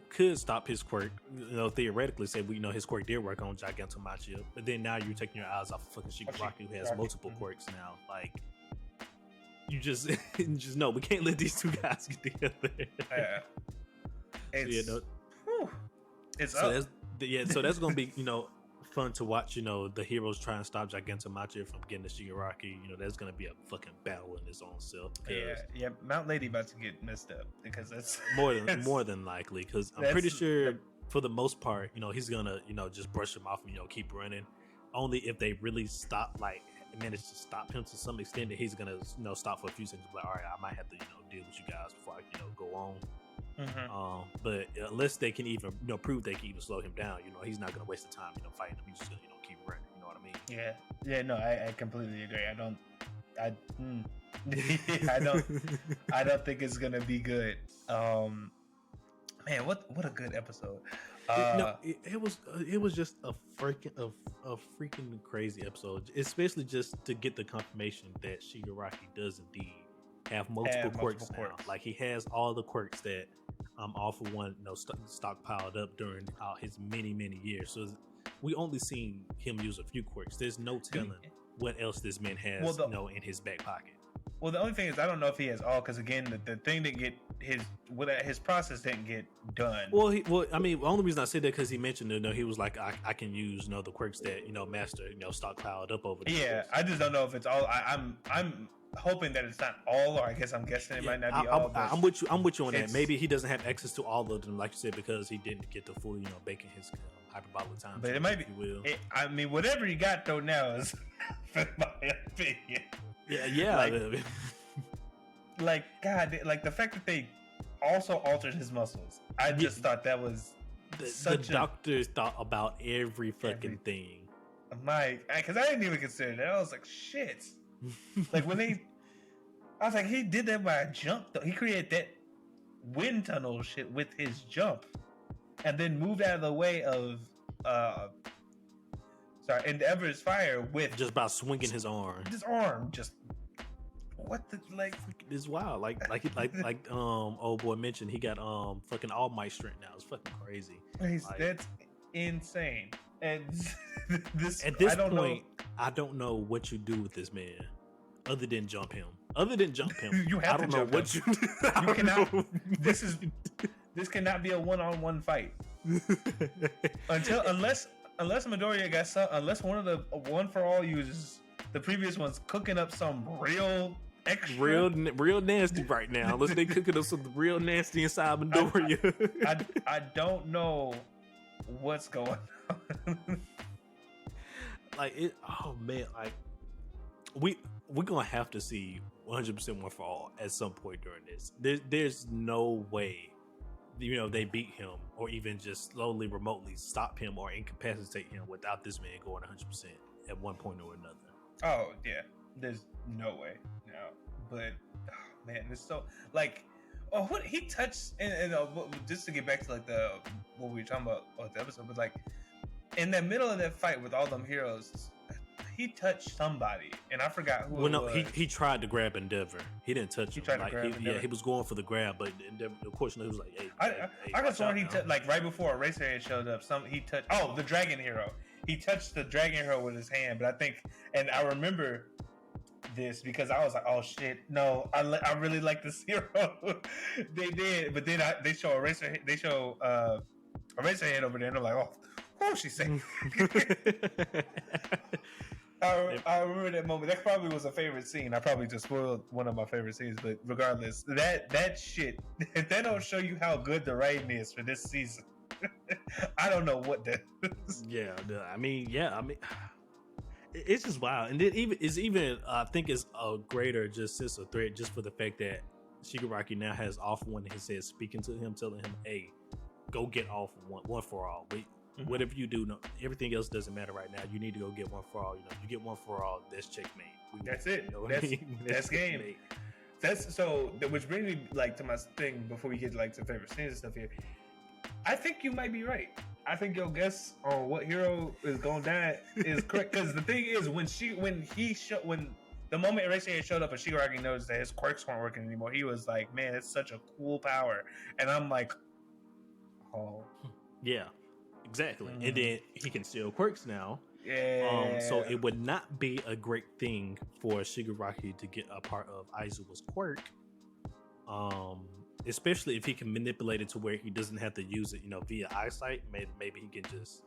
could stop his quirk, theoretically say, his quirk did work on Gigantomachi, but then now you're taking your eyes off fucking Shigaraki, who has multiple quirks now. Like, you just know we can't let these two guys get together. So that's gonna be fun to watch. The heroes try and stop Gigantomachi from getting to Shigaraki. That's gonna be a fucking battle in its own self.
Yeah. Mount Lady about to get messed up, because that's
more than likely. Because I'm pretty sure for the most part, he's gonna just brush him off and keep running. Only if they really manage to stop him to some extent, that he's gonna stop for a few seconds. Like, all right, I might have to deal with you guys before I go on. But unless they can even prove they can even slow him down, he's not gonna waste the time fighting him. He's just gonna keep running. You know what I mean?
Yeah. No, I completely agree. I don't think it's gonna be good. Man, what a good episode.
It was just a freaking crazy episode, especially just to get the confirmation that Shigaraki does indeed have multiple quirks now. Like he has all the quirks that All For One stockpiled up during his many years. So we only seen him use a few quirks. There's no telling what else this man has in his back pocket.
Well, the only thing is, I don't know if he has all, because again, the thing didn't get his process didn't get done.
Well, I mean, the only reason I said that because he mentioned he was like, I can use the quirks that Master stockpiled up over.
Yeah, I just don't know if it's all. I'm hoping that it's not all, or I guess I'm guessing it might not be all.
I'm with you on that. Maybe he doesn't have access to all of them, like you said, because he didn't get the full bake in his hyperbolic time.
But it might be. I mean, whatever you got though now is, in my opinion.
Yeah.
Like God, like the fact that they also altered his muscles. I just thought that was
the doctors thought about every fucking thing.
Because I didn't even consider that. I was like, shit. Like I was like, he did that by a jump though. He created that wind tunnel shit with his jump, and then moved out of the way of Endeavor's fire with
just by swinging his arm.
His arm just. What the like?
It's wild. Like old boy mentioned, he got fucking All Might strength now. It's fucking crazy.
That's insane. And
at this point, I don't know what you do with this man, other than jump him.
You have to jump him. You cannot. This cannot be a one-on-one fight unless Midoriya got some. Unless one of the One For All users, the previous one's cooking up some real extra,
real nasty right now. Unless they cooking up some real nasty inside Midoriya.
I don't know what's going on.
Like it. Oh man, like we're gonna have to see 100% One For All at some point during this. There's no way they beat him or even just slowly remotely stop him or incapacitate him without this man going 100% at one point or another.
Oh yeah, there's no way. No, but man, it's so like, what he touched and just to get back to like what we were talking about the episode, but like in the middle of that fight with all them heroes, he touched somebody, and I forgot who. Well, no,
he tried to grab Endeavor. He didn't touch him.
Tried to grab Endeavor.
He was going for the grab, but Endeavor, of course, he was like, "Hey."
I got sworn he touched like right before Eraserhead showed up. He touched. Oh, the Dragon Hero. He touched the Dragon Hero with his hand, but I think, and I remember this because I was like, "Oh shit, no, I really like this hero." They did, but then they show Eraserhead. They show Eraserhead over there, and I'm like, "Oh, she's saying." I remember that moment. That probably was a favorite scene. I probably just spoiled one of my favorite scenes, but regardless, that shit, if that don't show you how good the writing is for this season, I don't know what that is.
Yeah, I mean, it's just wild. And then even I think it's a greater just sense of threat just for the fact that Shigaraki now has All For One in his head speaking to him, telling him, "Hey, go get All For One, One For All. Whatever you do, everything else doesn't matter right now. You need to go get One For All. You get One For All, that's checkmate.
That's it. That's game. Which brings me like to my thing before we get like to favorite scenes and stuff here. I think you might be right. I think your guess on what hero is going down is correct, because the thing is when the moment Eraserhead showed up and Shigaraki noticed that his quirks weren't working anymore, he was like, "Man, it's such a cool power," and I'm like, "Oh,
yeah." Exactly. And then he can steal quirks now.
Yeah.
So it would not be a great thing for Shigaraki to get a part of Aizawa's quirk. Especially if he can manipulate it to where he doesn't have to use it, via eyesight. Maybe he can just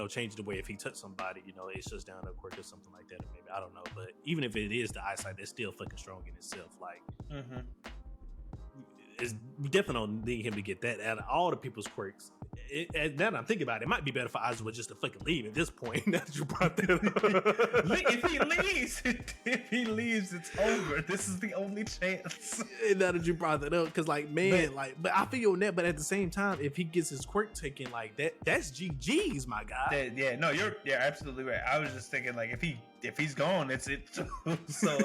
change the way if he touched somebody, it's just down to a quirk or something like that. Or maybe I don't know. But even if it is the eyesight, that's still fucking strong in itself. Like we definitely don't need him to get that. Out of all the people's quirks, now that I'm thinking about it, it might be better for Aizawa just to fucking leave at this point. Now that you brought that up.
if he leaves, it's over. This is the only chance.
Now that you brought that up, because like, man, but I feel on that. But at the same time, if he gets his quirk taken, like that's GG's, my guy.
You're absolutely right. I was just thinking like if he's gone, it's it. So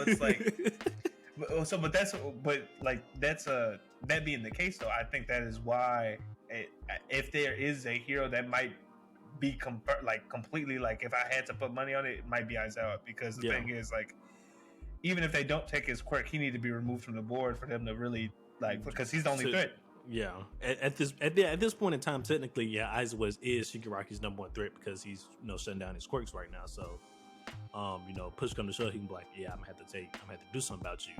it's like, that being the case, though, I think that is why. If there is a hero that might be completely like, if I had to put money on it, it might be Aizawa, because the thing is, like, even if they don't take his quirk, he need to be removed from the board for them to really like, because he's the only threat.
Yeah, at this point in time, technically, Aizawa is Shigaraki's number one threat because he's shutting down his quirks right now. So, push come to shove, he can be like, I'm gonna have to do something about you.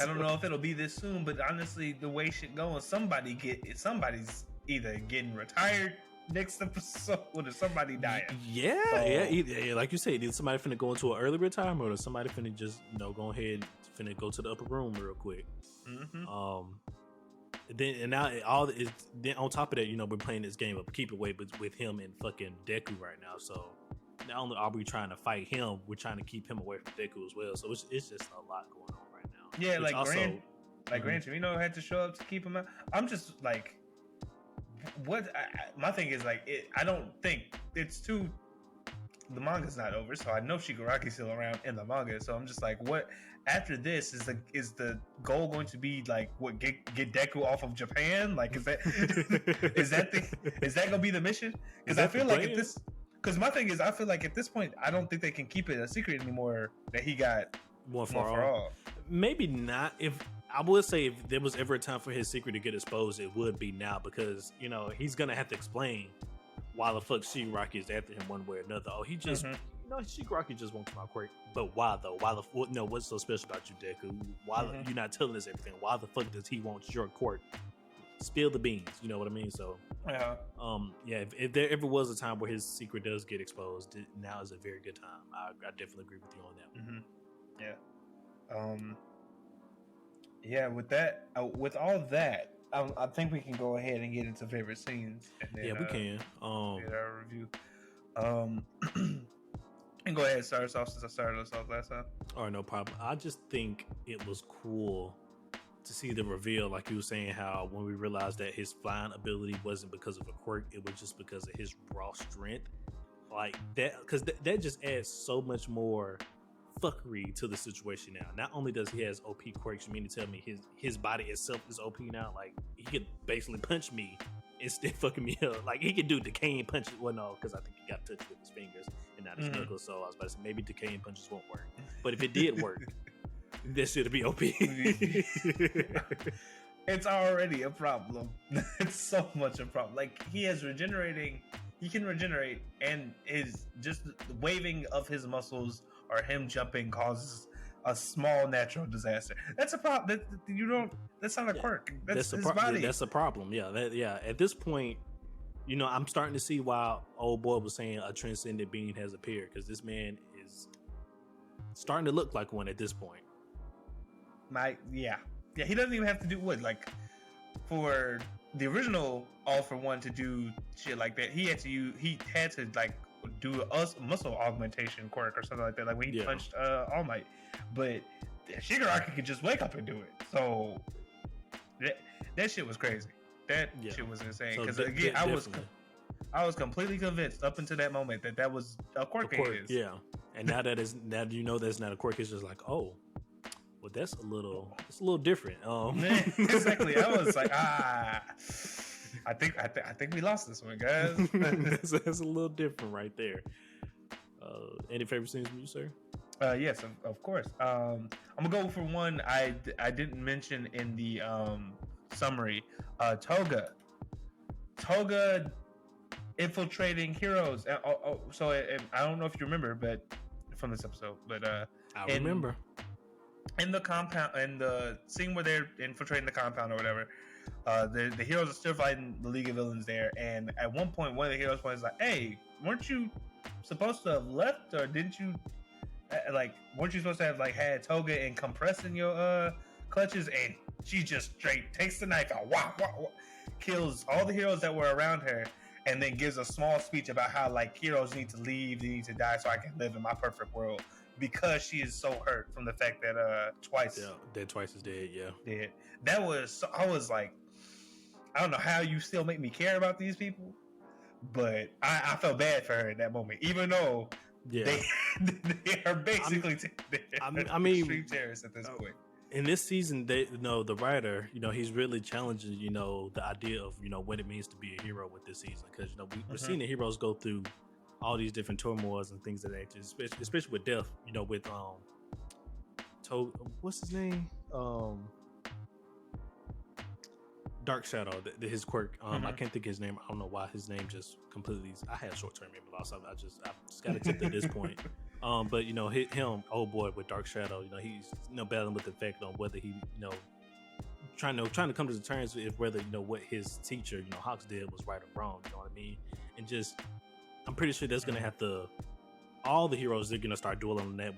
I don't know if it'll be this soon, but honestly, the way shit going, somebody's either getting retired next episode or somebody dying.
Either, like you said, either somebody finna go into an early retirement or somebody finna just go ahead finna go to the upper room real quick. Mm-hmm. Then on top of that, we're playing this game of keep away with him and fucking Deku right now. So not only are we trying to fight him, we're trying to keep him away from Deku as well. So it's just a lot going on right now.
Yeah, Gran Torino had to show up to keep him out. I'm just like, my thing is like, I don't think it's too. The manga's not over, so I know Shigaraki's still around in the manga. So I'm just like, what after this is the goal going to be like, what, get Deku off of Japan? Like, is that gonna be the mission? Because I feel like because my thing is, I feel like at this point, I don't think they can keep it a secret anymore that he got
one for all. Maybe not. If I would say if there was ever a time for his secret to get exposed, it would be now, because he's gonna have to explain why the fuck Shigaraki is after him one way or another. Oh, he just Shigaraki just wants my quirk. But why though? What's so special about you, Deku? Why you're not telling us everything? Why the fuck does he want your quirk? Spill the beans, you know what I mean? So if there ever was a time where his secret does get exposed, now is a very good time. I definitely agree with you on that one.
With that, with all that, I think we can go ahead and get into favorite scenes. And then,
we can.
Get our review. And go ahead and start us off since I started us off last time.
All right, no problem. I just think it was cool to see the reveal, like you were saying, how when we realized that his flying ability wasn't because of a quirk, it was just because of his raw strength. Like that, because that just adds so much more fuckery to the situation now. Not only does he has OP quirks, you mean to tell me his body itself is OP now? Like, he could basically punch me and still fucking me up. Like, he could do decaying punches. Well, no, because I think he got touched with his fingers and not his knuckles. So I was about to say maybe decaying punches won't work. But if it did work, that should be OP.
It's already a problem. It's so much a problem. Like, he can regenerate, and his just the waving of his muscles or him jumping causes a small natural disaster. That's a problem. That's not a quirk. That's his body.
That's a problem. At this point, I'm starting to see why old boy was saying a transcendent being has appeared, because this man is starting to look like one at this point.
He doesn't even have to do like for the original All for One to do shit like that. He had to like do a muscle augmentation quirk or something like that, like when he punched All Might. But Shigaraki could just wake up and do it. So that shit was crazy. That shit was insane. Because again, I was completely convinced up until that moment that was a quirk.
Yeah, and now that's not a quirk. It's just like, oh, well, it's a little different.
Exactly. I was like, I think we lost this one, guys.
That's a little different right there. Any favorite scenes from you, sir?
Yes, of course. I'm gonna go for one I didn't mention in the summary. Toga infiltrating heroes. So I don't know if you remember, but from this episode, but
I remember.
In the compound, in the scene where they're infiltrating the compound or whatever, the heroes are still fighting the League of Villains there, and at one point, one of the heroes was like, "Hey, weren't you supposed to have left, or didn't you weren't you supposed to have had Toga and compress in your clutches?" And she just straight takes the knife out, kills all the heroes that were around her, and then gives a small speech about how like heroes need to leave, they need to die, so I can live in my perfect world. Because she is so hurt from the fact that Twice
is dead. Yeah,
dead. That was I was like, I don't know how you still make me care about these people, but I felt bad for her in that moment, even though they are basically extreme terrorists at this point.
In this season, the writer, he's really challenging, the idea of, what it means to be a hero with this season. Because, we're seeing the heroes go through all these different turmoils and things of that nature, especially with Death, with, what's his name? Dark Shadow, his quirk. I can't think of his name. I don't know why his name just completely. I had short-term memory loss. I just got it tipped at this point. But him, old boy with Dark Shadow. He's battling with the effect on whether he trying to come to the terms with whether what his teacher Hawks did was right or wrong. You know what I mean? And just I'm pretty sure that's gonna have to. All the heroes, they're gonna start dwelling on that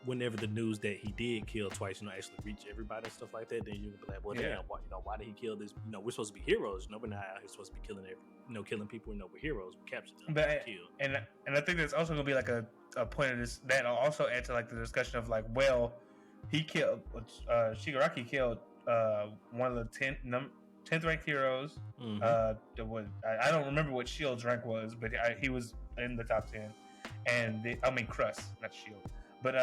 whenever the news that he did kill Twice, actually reach everybody and stuff like that. Then you'll be like, well, damn, why did he kill this? We're supposed to be heroes. We're not out here supposed to be killing people. We're heroes. We captured them.
But and I think there's also gonna be like a point of this that'll also add to like the discussion of like, well, he killed Shigaraki killed one of the 10th ranked heroes. I don't remember what Shield's rank was, but he was in the top 10. And Crust, not Shield, but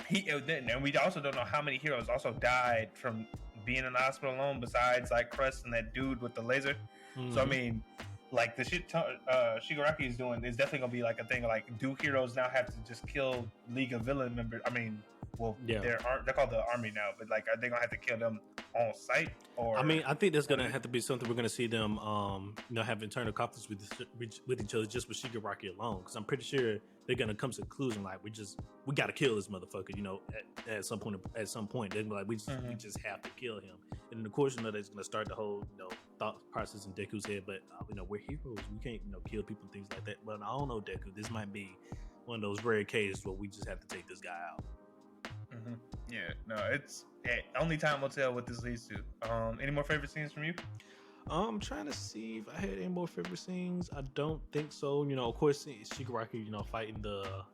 and we also don't know how many heroes also died from being in the hospital alone, besides like Crust and that dude with the laser. So I mean, like the shit Shigaraki is doing is definitely gonna be like a thing. Like, do heroes now have to just kill League of Villain members? I mean, they're called the army now, but like, are they gonna have to kill them on site? Or
I mean, I think there's gonna have to be something we're gonna see them, have internal conflicts with each other just with Shigaraki alone. Because I'm pretty sure they're gonna come to the conclusion like we gotta kill this motherfucker. At some point they're gonna be like we just have to kill him. And of course, that's gonna start the whole thought process in Deku's head. But we're heroes. We can't kill people and things like that. But I don't know, Deku. This might be one of those rare cases where we just have to take this guy out.
Yeah, no, it's only time will tell what this leads to. Any more favorite scenes from you?
I'm trying to see if I had any more favorite scenes. I don't think so. Of course, Shigaraki, fighting the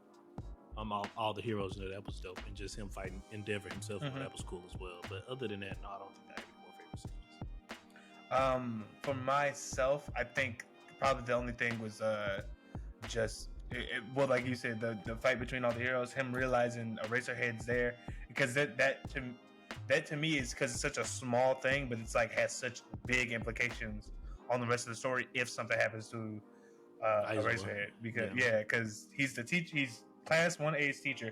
all the heroes in that was dope, and just him fighting Endeavor himself, that was cool as well. But other than that, no, I don't think I have any more favorite scenes.
For myself, I think probably the only thing was just. Like you said, the fight between all the heroes, him realizing Eraserhead's there, because that to me is because it's such a small thing, but it's like has such big implications on the rest of the story if something happens to Eraserhead. Because he's the teacher, he's class 1A's teacher.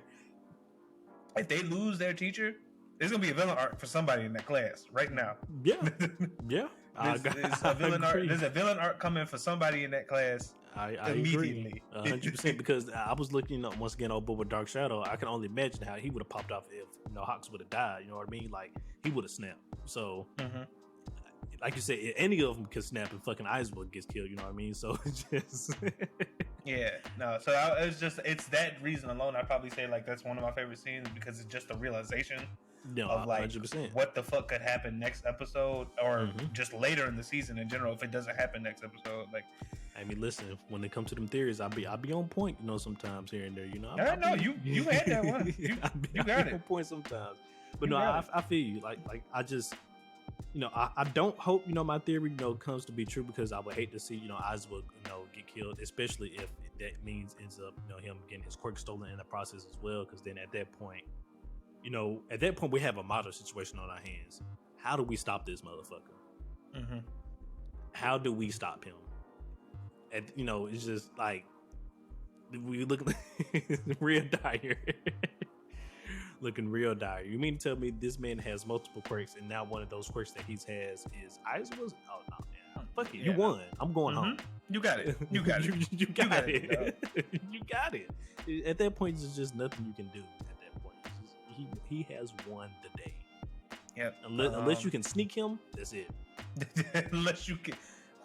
If they lose their teacher, there's gonna be a villain arc for somebody in that class right now.
Yeah.
There's a villain arc coming for somebody in that class.
I immediately 100% because I was looking once again over with Dark Shadow. I can only imagine how he would have popped off if Hawks would have died. You know what I mean? Like he would have snapped. So, like you said, any of them could snap and fucking Iceberg gets killed. You know what I mean? So just it's that reason alone. I'd probably say like that's one of my favorite scenes because it's just a realization. Of like 100%. What the fuck could happen next episode or just later in the season in general if it doesn't happen next episode. Like, I mean, listen, when it comes to them theories, I'll be on point, sometimes here and there,
you had that one. You got it.
On point sometimes, but I feel you. Like I just, I don't hope my theory comes to be true because I would hate to see Aizawa get killed, especially if that means ends up him getting his quirk stolen in the process as well. Because then at that point. We have a model situation on our hands. How do we stop this motherfucker? How do we stop him? And it's just like we look real dire. Looking real dire. You mean to tell me this man has multiple quirks, and now one of those quirks that he has is Aizawa's? Oh no, man! Fuck it, you won. I'm going home.
You got it. You got it.
You got it. You got it. At that point, there's just nothing you can do. He has won the day.
Yep.
Unless you can sneak him, that's it.
Unless you can.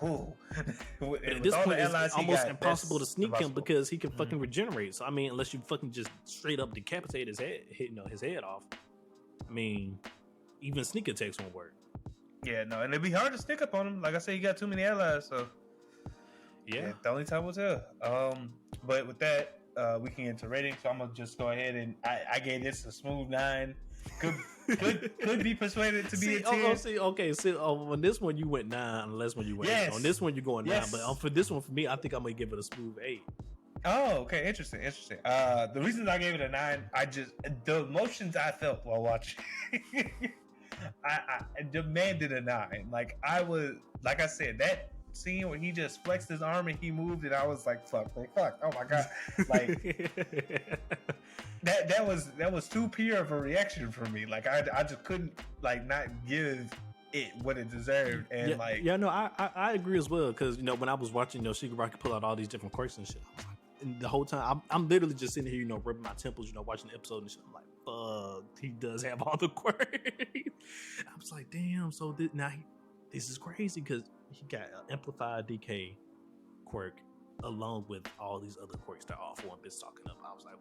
At this point, it's almost impossible to sneak him because he can fucking regenerate. So I mean, unless you fucking just straight up decapitate his head, his head off. I mean, even sneak attacks won't work.
Yeah, no, and it'd be hard to stick up on him. Like I said, you got too many allies, so
Yeah.
the only time will tell. But with that, we can get into ratings. So I'm gonna just go ahead and I gave this a smooth 9. Could be persuaded to be a 10.
On this one you went 9, on the last one you went 8. On this one you're going 9, but for this one, for me, I think I'm gonna give it a smooth 8.
Oh, okay, interesting. The reasons I gave it a 9, the emotions I felt while watching, I demanded a 9. Like I said, that scene where he just flexed his arm and he moved, and I was like, fuck, oh my god, like that was too pure of a reaction for me. Like I just couldn't like not give it what it deserved, and
I agree as well, because when I was watching Shigaraki pull out all these different quirks and shit, I was like, and the whole time I'm literally just sitting here rubbing my temples, watching the episode and shit. I'm like, fuck, he does have all the quirks. I was like, damn, so this is crazy, because he got an amplified DK quirk along with all these other quirks that all four been talking up. I was like,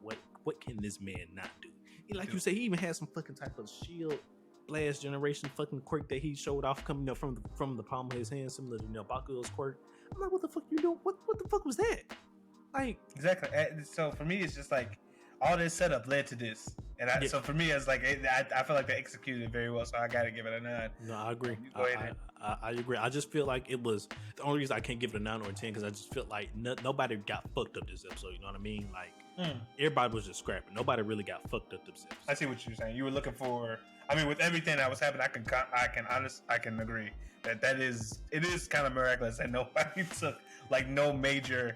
what can this man not do? And like you say, he even had some fucking type of shield blast generation fucking quirk that he showed off coming up from the palm of his hand, similar to Bakugo's quirk. I'm like, what the fuck you doing? What the fuck was that? Like,
exactly. So for me, it's just like all this setup led to this, and so for me, it's like I feel like they executed it very well. So I gotta give it a 9.
No, I agree. I agree. I just feel like it was the only reason I can't give it a 9 or a 10, because I just feel like nobody got fucked up this episode. You know what I mean? Like everybody was just scrapping. Nobody really got fucked up this episode.
I see what you're saying. You were looking for. I mean, with everything that was happening, I can agree that it is kind of miraculous that nobody took like no major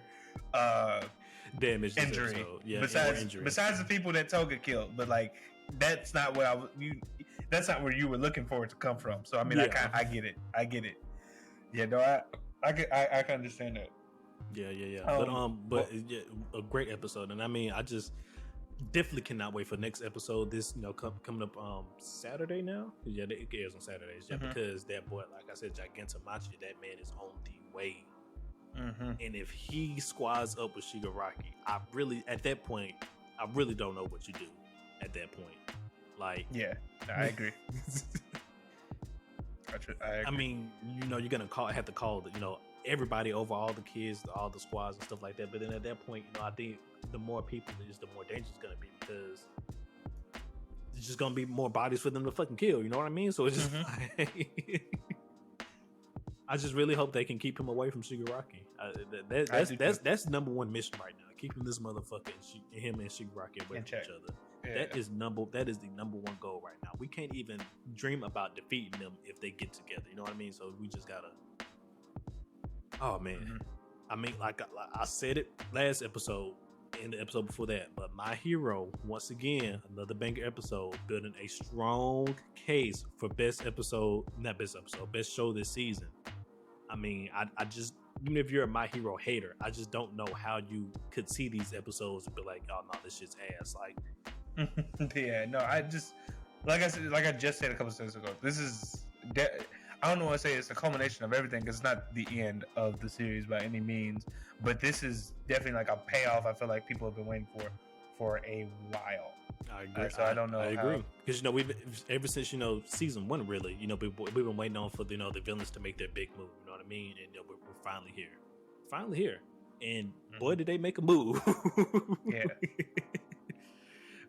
damage,
injury.
Yeah,
besides the people that Toga killed, but like that's not what that's not where you were looking for it to come from. So I mean, I get it. Yeah, no, I can understand that.
Yeah. But a great episode, and I mean, I just definitely cannot wait for next episode. This coming up Saturday now. Yeah, it airs on Saturdays. Yeah, because that boy, like I said, Gigantamachi, that man is on the way. And if he squads up with Shigaraki, at that point, I really don't know what you do at that point. Like,
yeah, I agree. I agree.
I mean, you're gonna have to call everybody over, all the kids, all the squads and stuff like that. But then at that point, I think the more people is, the more dangerous it's gonna be, because it's just gonna be more bodies for them to fucking kill. You know what I mean? So it's just like, I just really hope they can keep him away from Shigaraki. That's number one mission right now. Keeping this motherfucker and him and Shigaraki away from each other. Yeah. That is the number one goal right now. We can't even dream about defeating them if they get together. You know what I mean? So we just gotta. Oh man, I mean, like I said it last episode and the episode before that, but My Hero, once again, another banger episode, building a strong case for best show this season. I mean, I just, even if you're a My Hero hater, I just don't know how you could see these episodes and be like, oh no, this shit's ass. Like,
yeah, no, I just, like I just said a couple seconds ago, this is, I don't want to say it's a culmination of everything, because it's not the end of the series by any means, but this is definitely like a payoff I feel like people have been waiting for a while.
I agree.
So I don't know.
I agree, because we've ever since season 1, really, we've been waiting on for the villains to make their big move. You know what I mean? And we're finally here, and boy, did they make a move!
Yeah.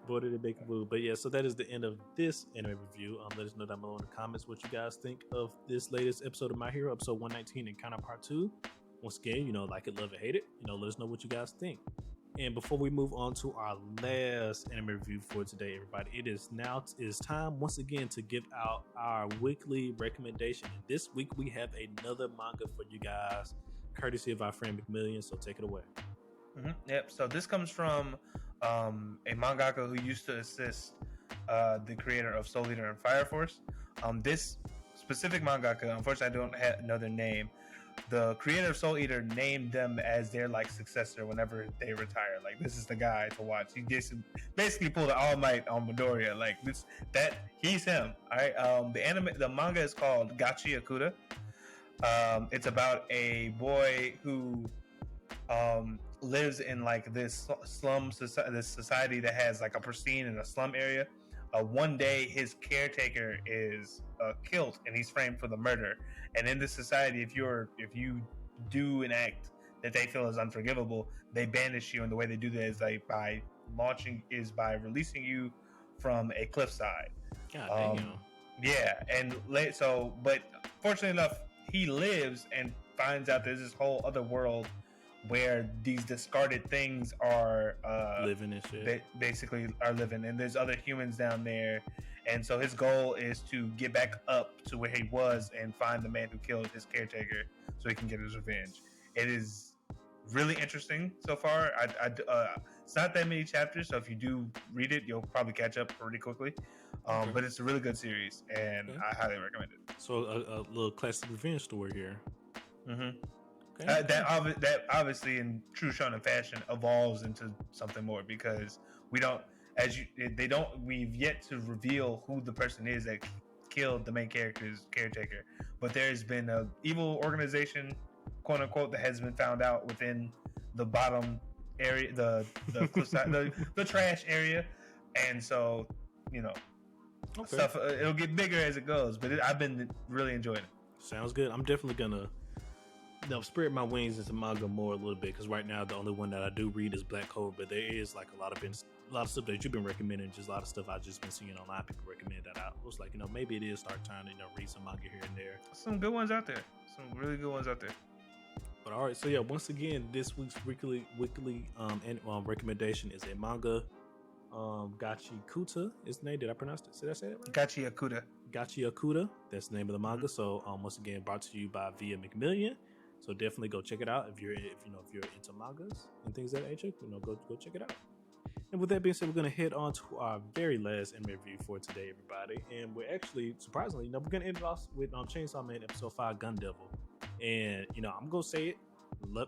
Boy, did they make a move. But yeah, so that is the end of this anime review. Let us know down below in the comments what you guys think of this latest episode of My Hero, episode 119 and Counter Part 2. Once again, like it, love it, hate it. Let us know what you guys think. And before we move on to our last anime review for today, everybody, it is time once again to give out our weekly recommendation. And this week we have another manga for you guys, courtesy of our friend McMillian. So take it away.
Yep. So this comes from a mangaka who used to assist the creator of Soul Eater and Fire Force. This specific mangaka, unfortunately, I don't know their name. The creator of Soul Eater named them as their successor whenever they retire. Like, this is the guy to watch. He gets basically pulled an All Might on Midoriya. Like he's him. All right. The manga is called Gachi Akuda. It's about a boy who lives in this slum society, this society that has a pristine and a slum area. one day his caretaker is killed and he's framed for the murder. And in this society, if you do an act that they feel is unforgivable, they banish you. And the way they do that is by releasing you from a cliffside.
God damn.
Yeah, but fortunately enough, he lives and finds out there's this whole other world where these discarded things are
living and shit.
Basically are living, and there's other humans down there. And so his goal is to get back up to where he was and find the man who killed his caretaker so he can get his revenge. It is really interesting so far. It's not that many chapters, so if you do read it, you'll probably catch up pretty quickly.
Okay.
But it's a really good series, and I highly recommend it.
So a little classic revenge story here.
Mm-hmm.
Okay.
That obviously in true shonen fashion evolves into something more, because we've yet to reveal who the person is that killed the main character's caretaker, but there's been a evil organization, quote unquote, that has been found out within the bottom area, the cliffside, the trash area, and so stuff. It'll get bigger as it goes, but I've been really enjoying it.
Sounds good. I'm definitely gonna spread my wings into manga more a little bit, because right now the only one that I do read is Black Clover, but there is like a lot of stuff that you've been recommending, just a lot of stuff I've just been seeing online. People recommend that I was like, maybe it is start time to read some manga here and there.
Some good ones out there. Some really good ones out there.
But all right, so yeah, once again, this week's weekly recommendation is a manga. Gachi Kuta is the name. Did I pronounce it? Did I say it right?
Gachi Akuta.
Gachi Akuta. That's the name of the manga. So once again, brought to you by Via McMillian. So definitely go check it out if you're into mangas and things of that nature. Go check it out. And with that being said, we're gonna head on to our very last anime review for today, everybody. And we're actually surprisingly, we're gonna end it off with Chainsawman episode 5, Gun Devil. And I'm gonna say it,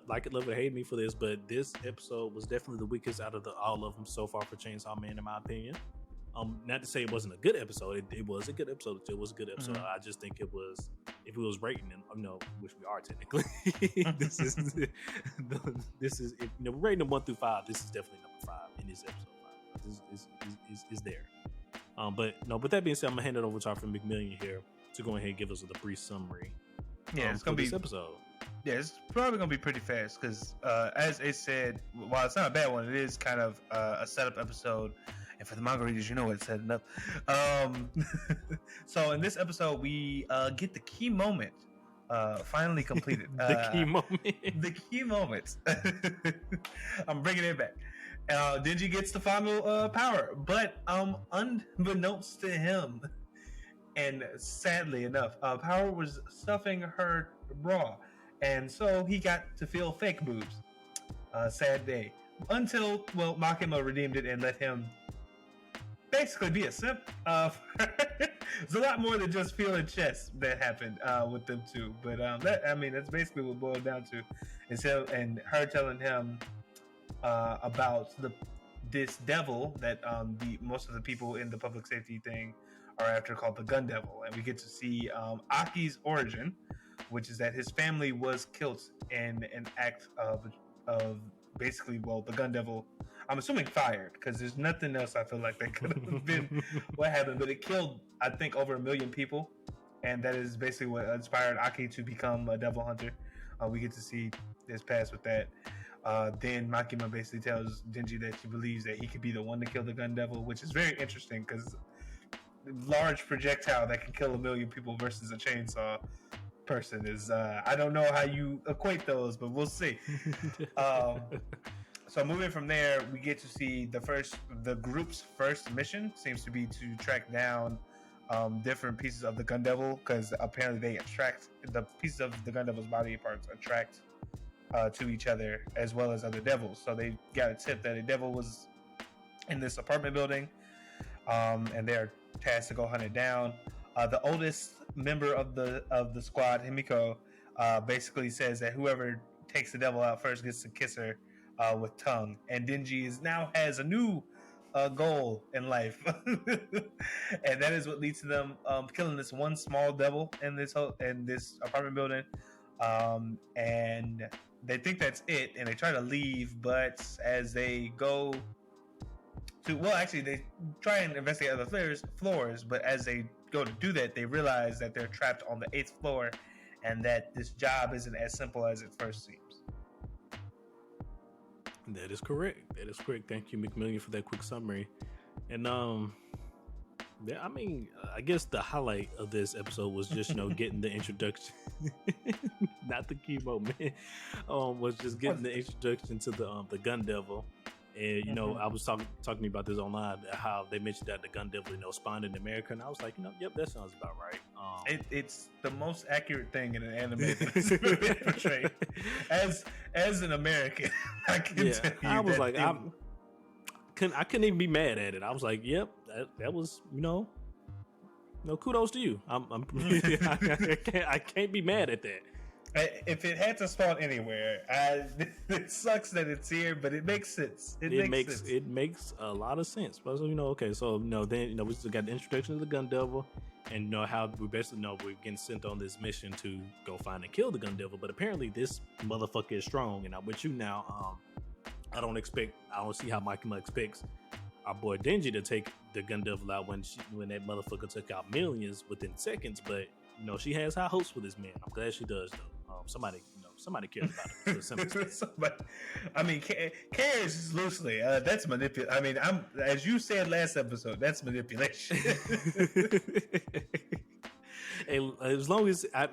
like it, love it, hate me for this, but this episode was definitely the weakest out of all of them so far for Chainsawman, in my opinion. Not to say it wasn't a good episode. It was a good episode. It was a good episode. Mm-hmm. I just think it was, if we was rating them, which we are technically, this is we're rating them 1 through 5. This is definitely number 5 in this episode. 5 is there. But that being said, I'm gonna hand it over to our friend McMillian here to go ahead and give us a brief summary.
Yeah, it's gonna be
this episode.
Yeah, it's probably gonna be pretty fast because, as Ace said, while it's not a bad one, it is kind of a setup episode. And for the manga readers, it's setting up. So in this episode, we get the key moment finally completed.
The key moment.
The key moment. I'm bringing it back. Denji gets the final power, but unbeknownst to him, and sadly enough, Power was stuffing her bra, and so he got to feel fake boobs. Sad day. Until, Makima redeemed it and let him basically be a simp. There's a lot more than just feeling chest that happened with them two, but that's basically what it boiled down to. And her telling him about this devil that most of the people in the public safety thing are after, called the Gun Devil, and we get to see Aki's origin, which is that his family was killed in an act of basically, the Gun Devil, I'm assuming fired, because there's nothing else I feel like that could have been what happened, but it killed, I think, over 1 million people, and that is basically what inspired Aki to become a devil hunter. We get to see his past with that. Then Makima basically tells Denji that she believes that he could be the one to kill the Gun Devil, which is very interesting, because large projectile that can kill 1 million people versus a chainsaw person is, I don't know how you equate those, but we'll see. So moving from there, we get to see the group's first mission seems to be to track down different pieces of the Gun Devil, because apparently they attract, the pieces of the Gun Devil's body parts attract to each other as well as other devils. So they got a tip that a devil was in this apartment building, and they're tasked to go hunt it down. The oldest member of the squad, Himiko, basically says that whoever takes the devil out first gets to kiss her with tongue. And Denji now has a new goal in life, and that is what leads to them killing this one small devil in this apartment building. And they think that's it, and they try to leave, but as they go well, actually, they try and investigate other floors, but as they go to do that, they realize that they're trapped on the 8th floor, and that this job isn't as simple as it first seems.
That is correct. Thank you, McMillian, for that quick summary. And yeah, I mean, I guess the highlight of this episode was just getting the introduction, not the chemo man, was just getting the introduction to the Gun Devil. And I was talking about this online, how they mentioned that the Gun Devil spawned in America, and I was like, yep, that sounds about right.
It's the most accurate thing in an anime that's ever been portrayed. As an American, I can tell you.
I was like, I couldn't even be mad at it. I was like, yep, that was kudos to you. I can't be mad at that.
If it had to spawn anywhere, it sucks that it's here, but it makes sense. It
makes a lot of sense. But okay, so then we still got the introduction to the Gun Devil, and how we basically we're getting sent on this mission to go find and kill the Gun Devil. But apparently this motherfucker is strong, and I'm with you now. I don't see how Mikey expects our boy Denji to take the Gun Devil out when that motherfucker took out millions within seconds. But she has high hopes for this man. I'm glad she does, though. Somebody cares about it.
Somebody, I mean, cares loosely. That's manipulation. I mean, as you said last episode, that's manipulation.
As long as I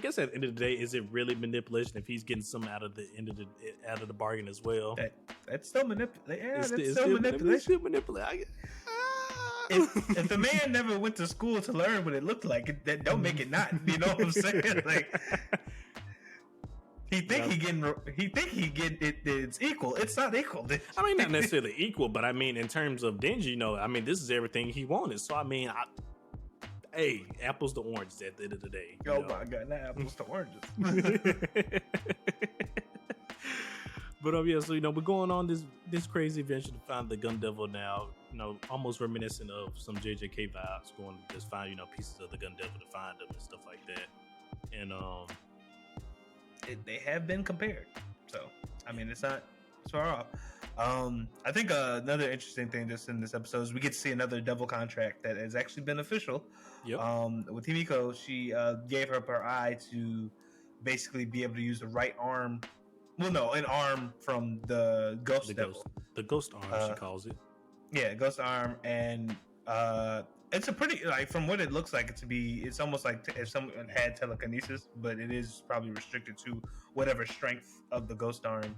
guess at the end of the day, is it really manipulation if he's getting some out of the bargain as well?
That's still manipulation. Yeah, that's still manipulation.
Still manipulation.
If the man never went to school to learn what it looked like, that don't make it not. You know what I'm saying? Like he think he getting it. It's equal. It's not equal.
I mean, not necessarily equal, but I mean, in terms of Denji, I mean, this is everything he wanted. So I mean, hey, apples to oranges at the end of the day.
Oh my god, not apples to oranges.
But yeah, so we're going on this crazy adventure to find the Gun Devil now. Almost reminiscent of some JJK vibes, going to just find pieces of the Gun Devil to find them and stuff like that. And
they have been compared, so I mean it's not far off. I think another interesting thing just in this episode is we get to see another devil contract that is actually beneficial.
Yep.
With Himiko, she gave up her eye to basically be able to use the right arm. Well, no, an arm from the Ghost Devil.
The Ghost Arm, she calls it.
Yeah, Ghost Arm, and it's a pretty, from what it looks like it to be, it's almost like if someone had telekinesis, but it is probably restricted to whatever strength of the Ghost Arm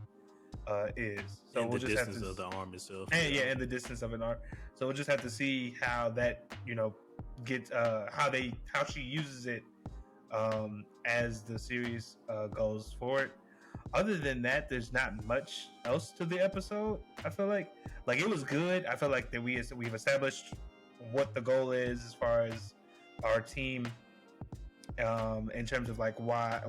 is. So
and
we'll
the
just
distance
have to,
of the arm itself.
and the distance of an arm. So we'll just have to see how that, gets how she uses it as the series goes forward. Other than that, there's not much else to the episode. I feel like it was good. I feel like that we've established what the goal is as far as our team, in terms of why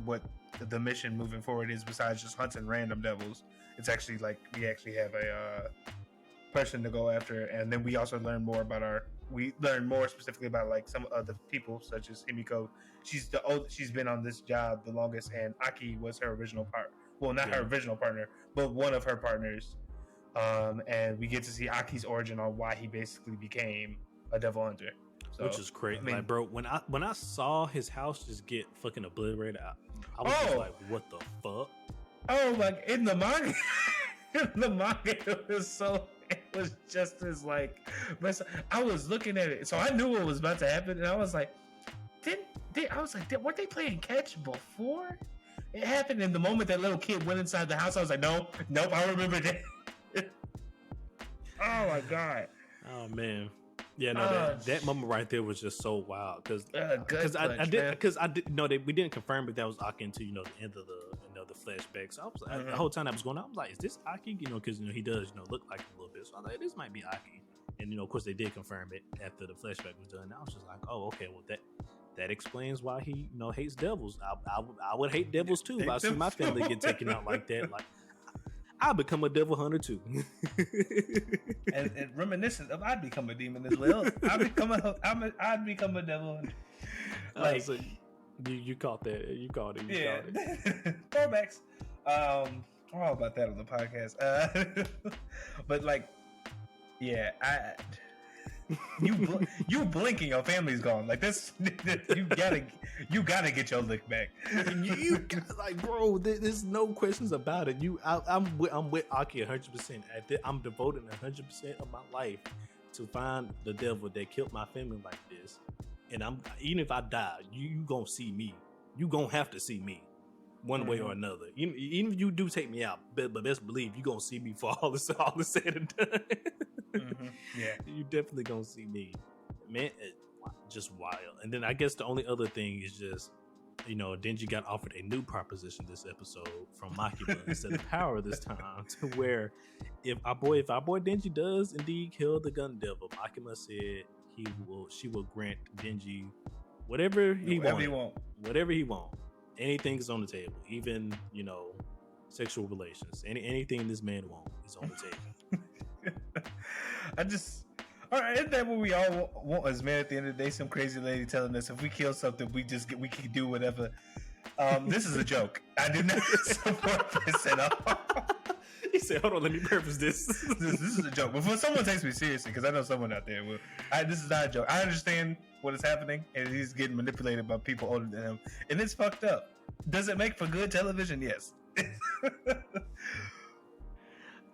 what the mission moving forward is, besides just hunting random devils. It's actually we actually have a person to go after, and then we also learn more specifically about some of the people, such as Himiko. She's been on this job the longest, and Aki was her original her original partner, but one of her partners. And we get to see Aki's origin on why he basically became a devil hunter. So,
which is crazy. I mean, bro, when I saw his house just get fucking obliterated, I was just like, what the fuck?
Oh, in the manga, it was just as I was looking at it, so I knew what was about to happen, and I was like, weren't they playing catch before it happened? And the moment that little kid went inside the house, I was like, nope, I remember that. Oh my god.
Oh man. Yeah, no, that moment right there was just so wild because I did know that we didn't confirm if that was Aki until the end of the flashback. So I was the whole time that was going on, I was like, is this Aki? Because he does look like a little bit. So I was like, this might be Aki. And of course they did confirm it after the flashback was done. I was just like, oh, okay, well that explains why he hates devils. I would hate devils too if I see my family get taken out like that. I'll become a devil hunter too.
and reminiscent of I'd become a demon as well. I'd become a devil hunter.
So you caught that. You caught it.
Yeah. Throwbacks. We're all about that on the podcast. But Yeah, you blinking, your family's gone. Like this, you gotta get your lick back.
you got, like, bro, there's no questions about it. I'm with Aki 100%. I'm devoting 100% of my life to find the devil that killed my family like this. And even if I die, you gonna see me. You gonna have to see me, one way or another. Even if you do take me out, but best believe you gonna see me for all this said and done.
Yeah,
you definitely gonna see me, man. Just wild. And then I guess the only other thing is just, Denji got offered a new proposition this episode from Makima instead of power this time, to where if our boy Denji does indeed kill the gun devil, Makima said she will grant Denji whatever he wants. Anything is on the table, even sexual relations. Anything this man wants is on the table.
All right, isn't that what we all want as men at the end of the day? Some crazy lady telling us if we kill something, we can do whatever. This is a joke. I do not support this at all.
He said, "Hold on, let me purpose this."
This is a joke. Before someone takes me seriously, because I know someone out there will. This is not a joke. I understand what is happening, and he's getting manipulated by people older than him, and it's fucked up. Does it make for good television? Yes.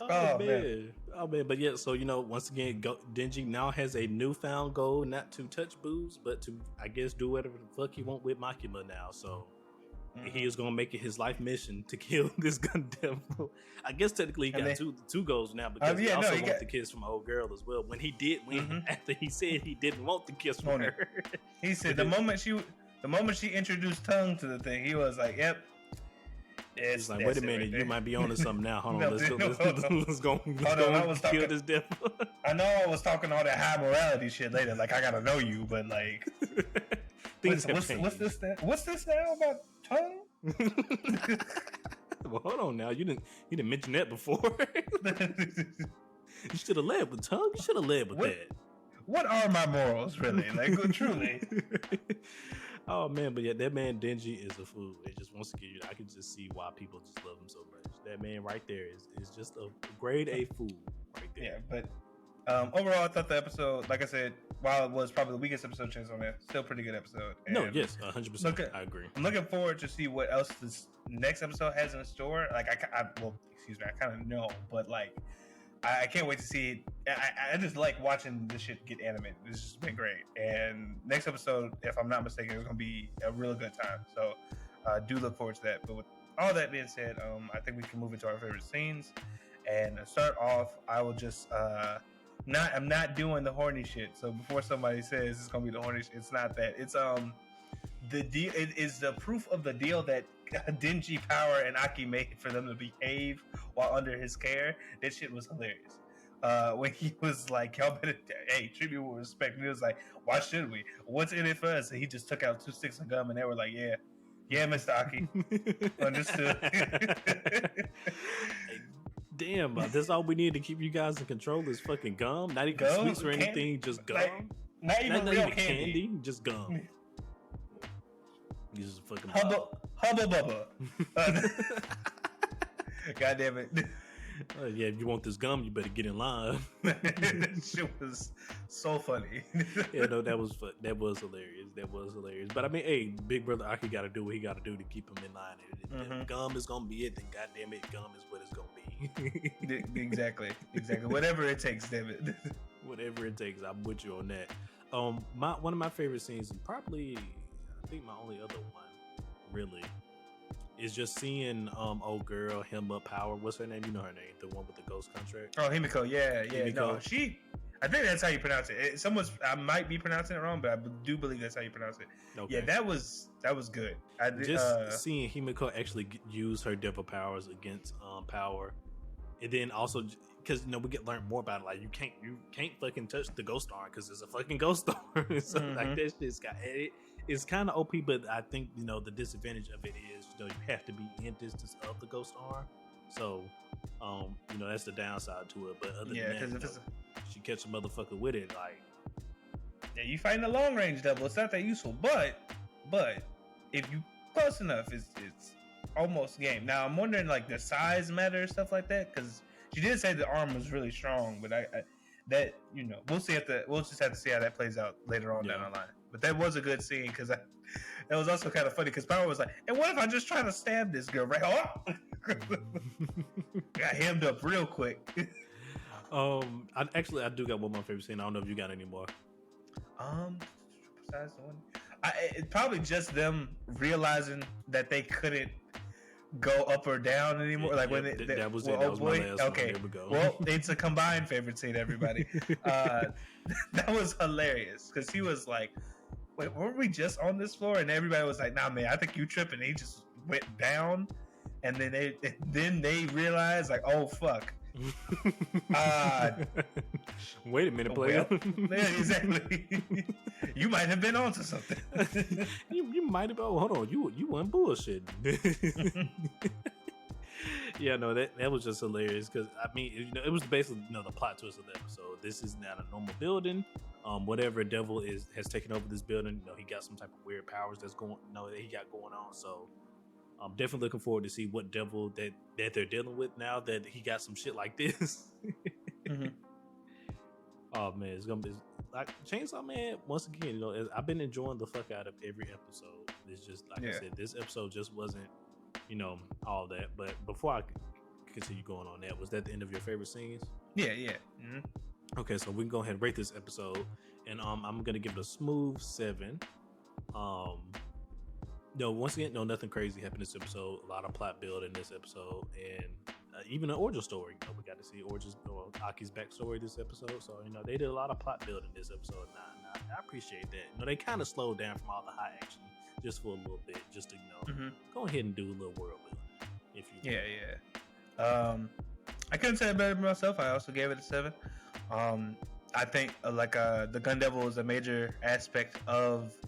Oh man. But yeah, so once again, Denji now has a newfound goal, not to touch booze, but to, I guess, do whatever the fuck he want with Makima now. So he is gonna make it his life mission to kill this gun devil. I guess technically he got two goals now, because he also wants the kiss from old girl as well. After he said he didn't want the kiss from her,
he said the moment she introduced tongue to the thing, he was like, "Yep."
It's like, wait a minute, you might be on to something now. Hold on, let's go kill this devil.
I know I was talking all that high morality shit later, like I gotta know you, but like, what's this now about tongue?
Well, hold on now, you didn't mention that before. You should have led with tongue. You should have led with that.
What are my morals, really? Like, truly.
Oh man, but yeah, that man Denji is a fool. It just wants to get you. I can just see why people just love him so much. That man right there is just a grade A fool right there.
Yeah, but overall, I thought the episode, like I said, while it was probably the weakest episode Chainsawman S, still a pretty good episode. And
no, yes, 100%. I agree.
I'm looking forward to see what else this next episode has in store. Like, I kind of know, but like, I can't wait to see it. I just like watching this shit get animated. It's just been great. And next episode, if I'm not mistaken, it's going to be a real good time. So do look forward to that. But with all that being said, I think we can move into our favorite scenes. And to start off, I will just I'm not doing the horny shit. So before somebody says it's going to be the horny shit, it's not that. It's the deal. It is the proof of the deal that Denji, Power, and Aki made for them to behave while under his care. That shit was hilarious. When he was like, "Y'all better, treat me with respect." And he was like, "Why should we? What's in it for us?" And he just took out 2 sticks of gum, and they were like, "Yeah, Mr. Aki, understood."
Damn, that's all we need to keep you guys in control is fucking gum. Not even sweets or anything, just gum.
Not even real candy,
just gum. He's fucking
Hubba Bubba. God damn it.
Yeah, if you want this gum, you better get in line.
That shit was so funny.
Yeah, no, that was hilarious. But I mean, hey, Big Brother Aki got to do what he got to do to keep him in line. If gum is gonna be it, then goddamn it, gum is what it's gonna be.
Exactly. Whatever it takes, damn it.
Whatever it takes, I'm with you on that. One of my favorite scenes, and probably I think my only other one, really, is just seeing old girl Himba Power. What's her name? You know her name, the one with the ghost contract.
Oh, Himiko. Yeah. Himiko. No, I think that's how you pronounce it. I might be pronouncing it wrong, but I do believe that's how you pronounce it. Okay. Yeah, that was good.
Seeing Himiko actually use her devil powers against Power, and then also because we get learned more about it. Like you can't fucking touch the ghost arm because it's a fucking ghost arm. So like that shit's got it. It's kind of OP, but I think the disadvantage of it is you have to be in distance of the ghost arm. So that's the downside to it. But other than that, she catch a motherfucker with it, like
you fighting a long range devil. It's not that useful, but if you close enough, it's almost game. Now I'm wondering like the size matter stuff like that because she did say the arm was really strong, but that we'll see we'll just have to see how that plays out later on down the line. But that was a good scene because that was also kind of funny because Power was like, "And what if I just try to stab this girl right?" Oh! Got hemmed up real quick.
I do got one of my favorite scene. I don't know if you got any more.
Besides the one, it's probably just them realizing that they couldn't go up or down anymore. Like when
that was it. That was my last one. There we go.
Well, it's a combined favorite scene, everybody. That was hilarious because he was like, "Wait, weren't we just on this floor?" And everybody was like, "Nah, man, I think you tripping." And he just went down, and then they realized like, "Oh fuck."
Wait a minute, player.
Well, yeah, exactly. You might have been onto something.
you might have. Oh, hold on. You weren't bullshit. Yeah, no, that was just hilarious because I mean, it was basically the plot twist of the episode. This is not a normal building. Whatever devil has taken over this building, he got some type of weird powers that he got going on. So I'm definitely looking forward to see what devil that they're dealing with now that he got some shit like this. Mm-hmm. Oh man, it's gonna be like Chainsaw Man. Once again, I've been enjoying the fuck out of every episode. It's just like I said, this episode just wasn't, all that. But before I continue going on that, was that the end of your favorite scenes?
Yeah. Mm-hmm.
Okay, so we can go ahead and rate this episode, and I'm gonna give it a smooth 7. No, once again, nothing crazy happened this episode. A lot of plot build in this episode, and even an origin story. We got to see Aki's backstory this episode. So they did a lot of plot build in this episode. I appreciate that. They kind of slowed down from all the high action just for a little bit, just to go ahead and do a little world building. If you
yeah. I couldn't say it better myself. I also gave it a 7. I think the Gun Devil is a major aspect of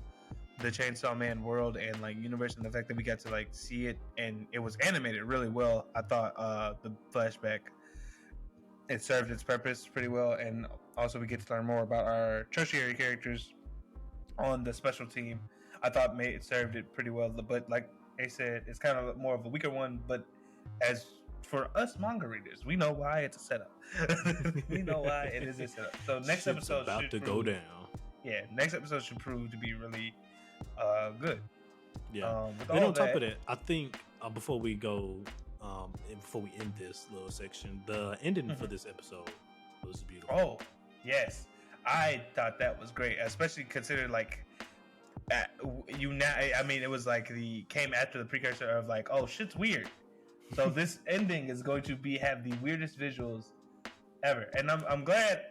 the Chainsaw Man world and universe, and the fact that we got to see it and it was animated really well. I thought the flashback, it served its purpose pretty well, and also we get to learn more about our tertiary characters on the special team. I thought it served it pretty well, but like I said, it's kind of more of a weaker one. But as for us manga readers, we know why it's a setup. We know why it is a setup. So next episode
about to go down.
Yeah, next episode should prove to be really good.
Yeah. And on top of that, I think before we go, and before we end this little section, the ending for this episode was beautiful.
Oh, yes, I thought that was great, especially considering it was came after the precursor of oh shit's weird. So this ending is going to have the weirdest visuals ever, and I'm glad.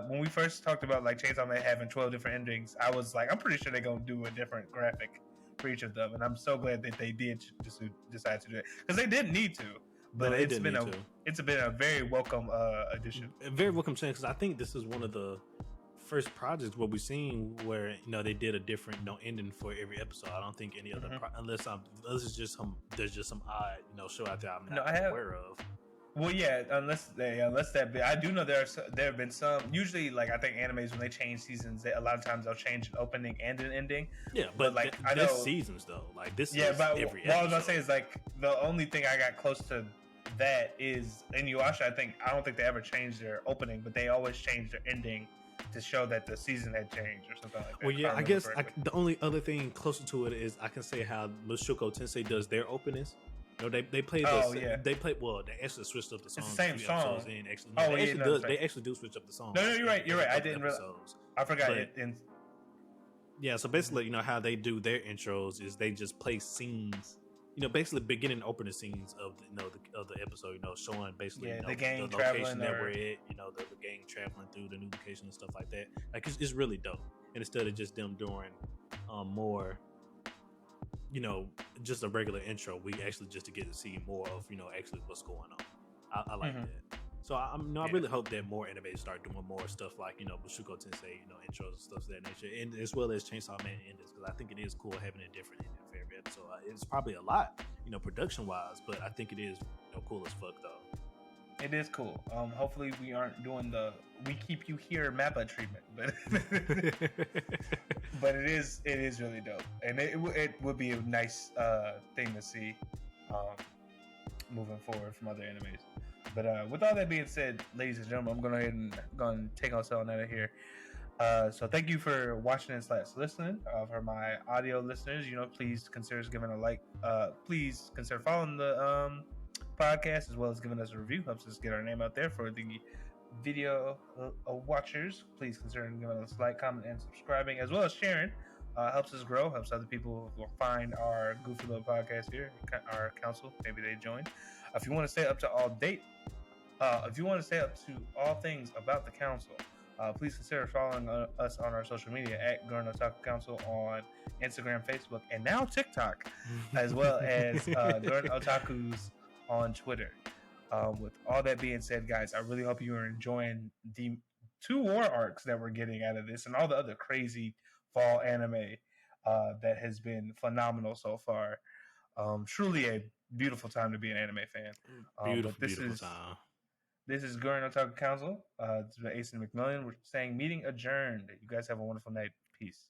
When we first talked about Chainsaw Man having 12 different endings, I was I'm pretty sure they're gonna do a different graphic for each of them, and I'm so glad that they did just decide to do it because they didn't need to. But it's been a very welcome addition,
a very welcome change because I think this is one of the first projects where we've seen where they did a different ending for every episode. I don't think any other unless it's just there's just some odd show out there I'm not aware of.
Well, yeah, unless that be, I do know there have been some. Usually, I think animes when they change seasons, a lot of times they'll change an opening and an ending.
Yeah, but I know seasons though. This is every episode.
What I was gonna say is the only thing I got close to that is in Yuasha. I don't think they ever changed their opening, but they always changed their ending to show that the season had changed or something like that.
Well, yeah, I guess the only other thing closer to it is I can say how Mushoku Tensei does their openings. They play this. They play. Well, they actually switched up the song.
It's the same song.
They actually do switch up the song.
No, you're right. I didn't realize. I forgot it.
Yeah, so basically, how they do their intros is they just play scenes. Basically beginning and opening scenes of the episode. Showing basically
the gang
the location that we're at. The gang traveling through the new location and stuff like that. It's really dope. And instead of just them doing more. Just a regular intro. We actually just to get to see more of actually what's going on. I like that. So I really hope that more animes start doing more stuff like Mushoku Tensei intros and stuff of that nature, and as well as Chainsaw Man endings because I think it is cool having a different ending for every episode. It's probably a lot production wise, but I think it is cool as fuck though.
It is cool. Hopefully we aren't doing the we keep you here Mappa treatment, but but it is really dope, and it would be a nice thing to see moving forward from other animes. But with all that being said, ladies and gentlemen, I'm going to go ahead and take us on out of here. So thank you for watching and / listening. For my audio listeners, please consider giving a like. Please consider following the podcast as well as giving us a review. Helps us get our name out there for the video watchers. Please consider giving us a like, comment, and subscribing, as well as sharing. Helps us grow. Helps other people find our goofy little podcast here, our council. Maybe they join. If you want to stay up to all date, if you want to stay up to all things about the council, please consider following us on our social media at Gurren Otaku Council on Instagram, Facebook, and now TikTok, as well as Gurren Otaku's on Twitter. With all that being said, guys, I really hope you are enjoying the 2 war arcs that we're getting out of this and all the other crazy fall anime that has been phenomenal so far. Truly a beautiful time to be an anime fan.
Beautiful time.
This is Gurren Otaku Council. This is Ace and McMillian. We're saying meeting adjourned. You guys have a wonderful night. Peace.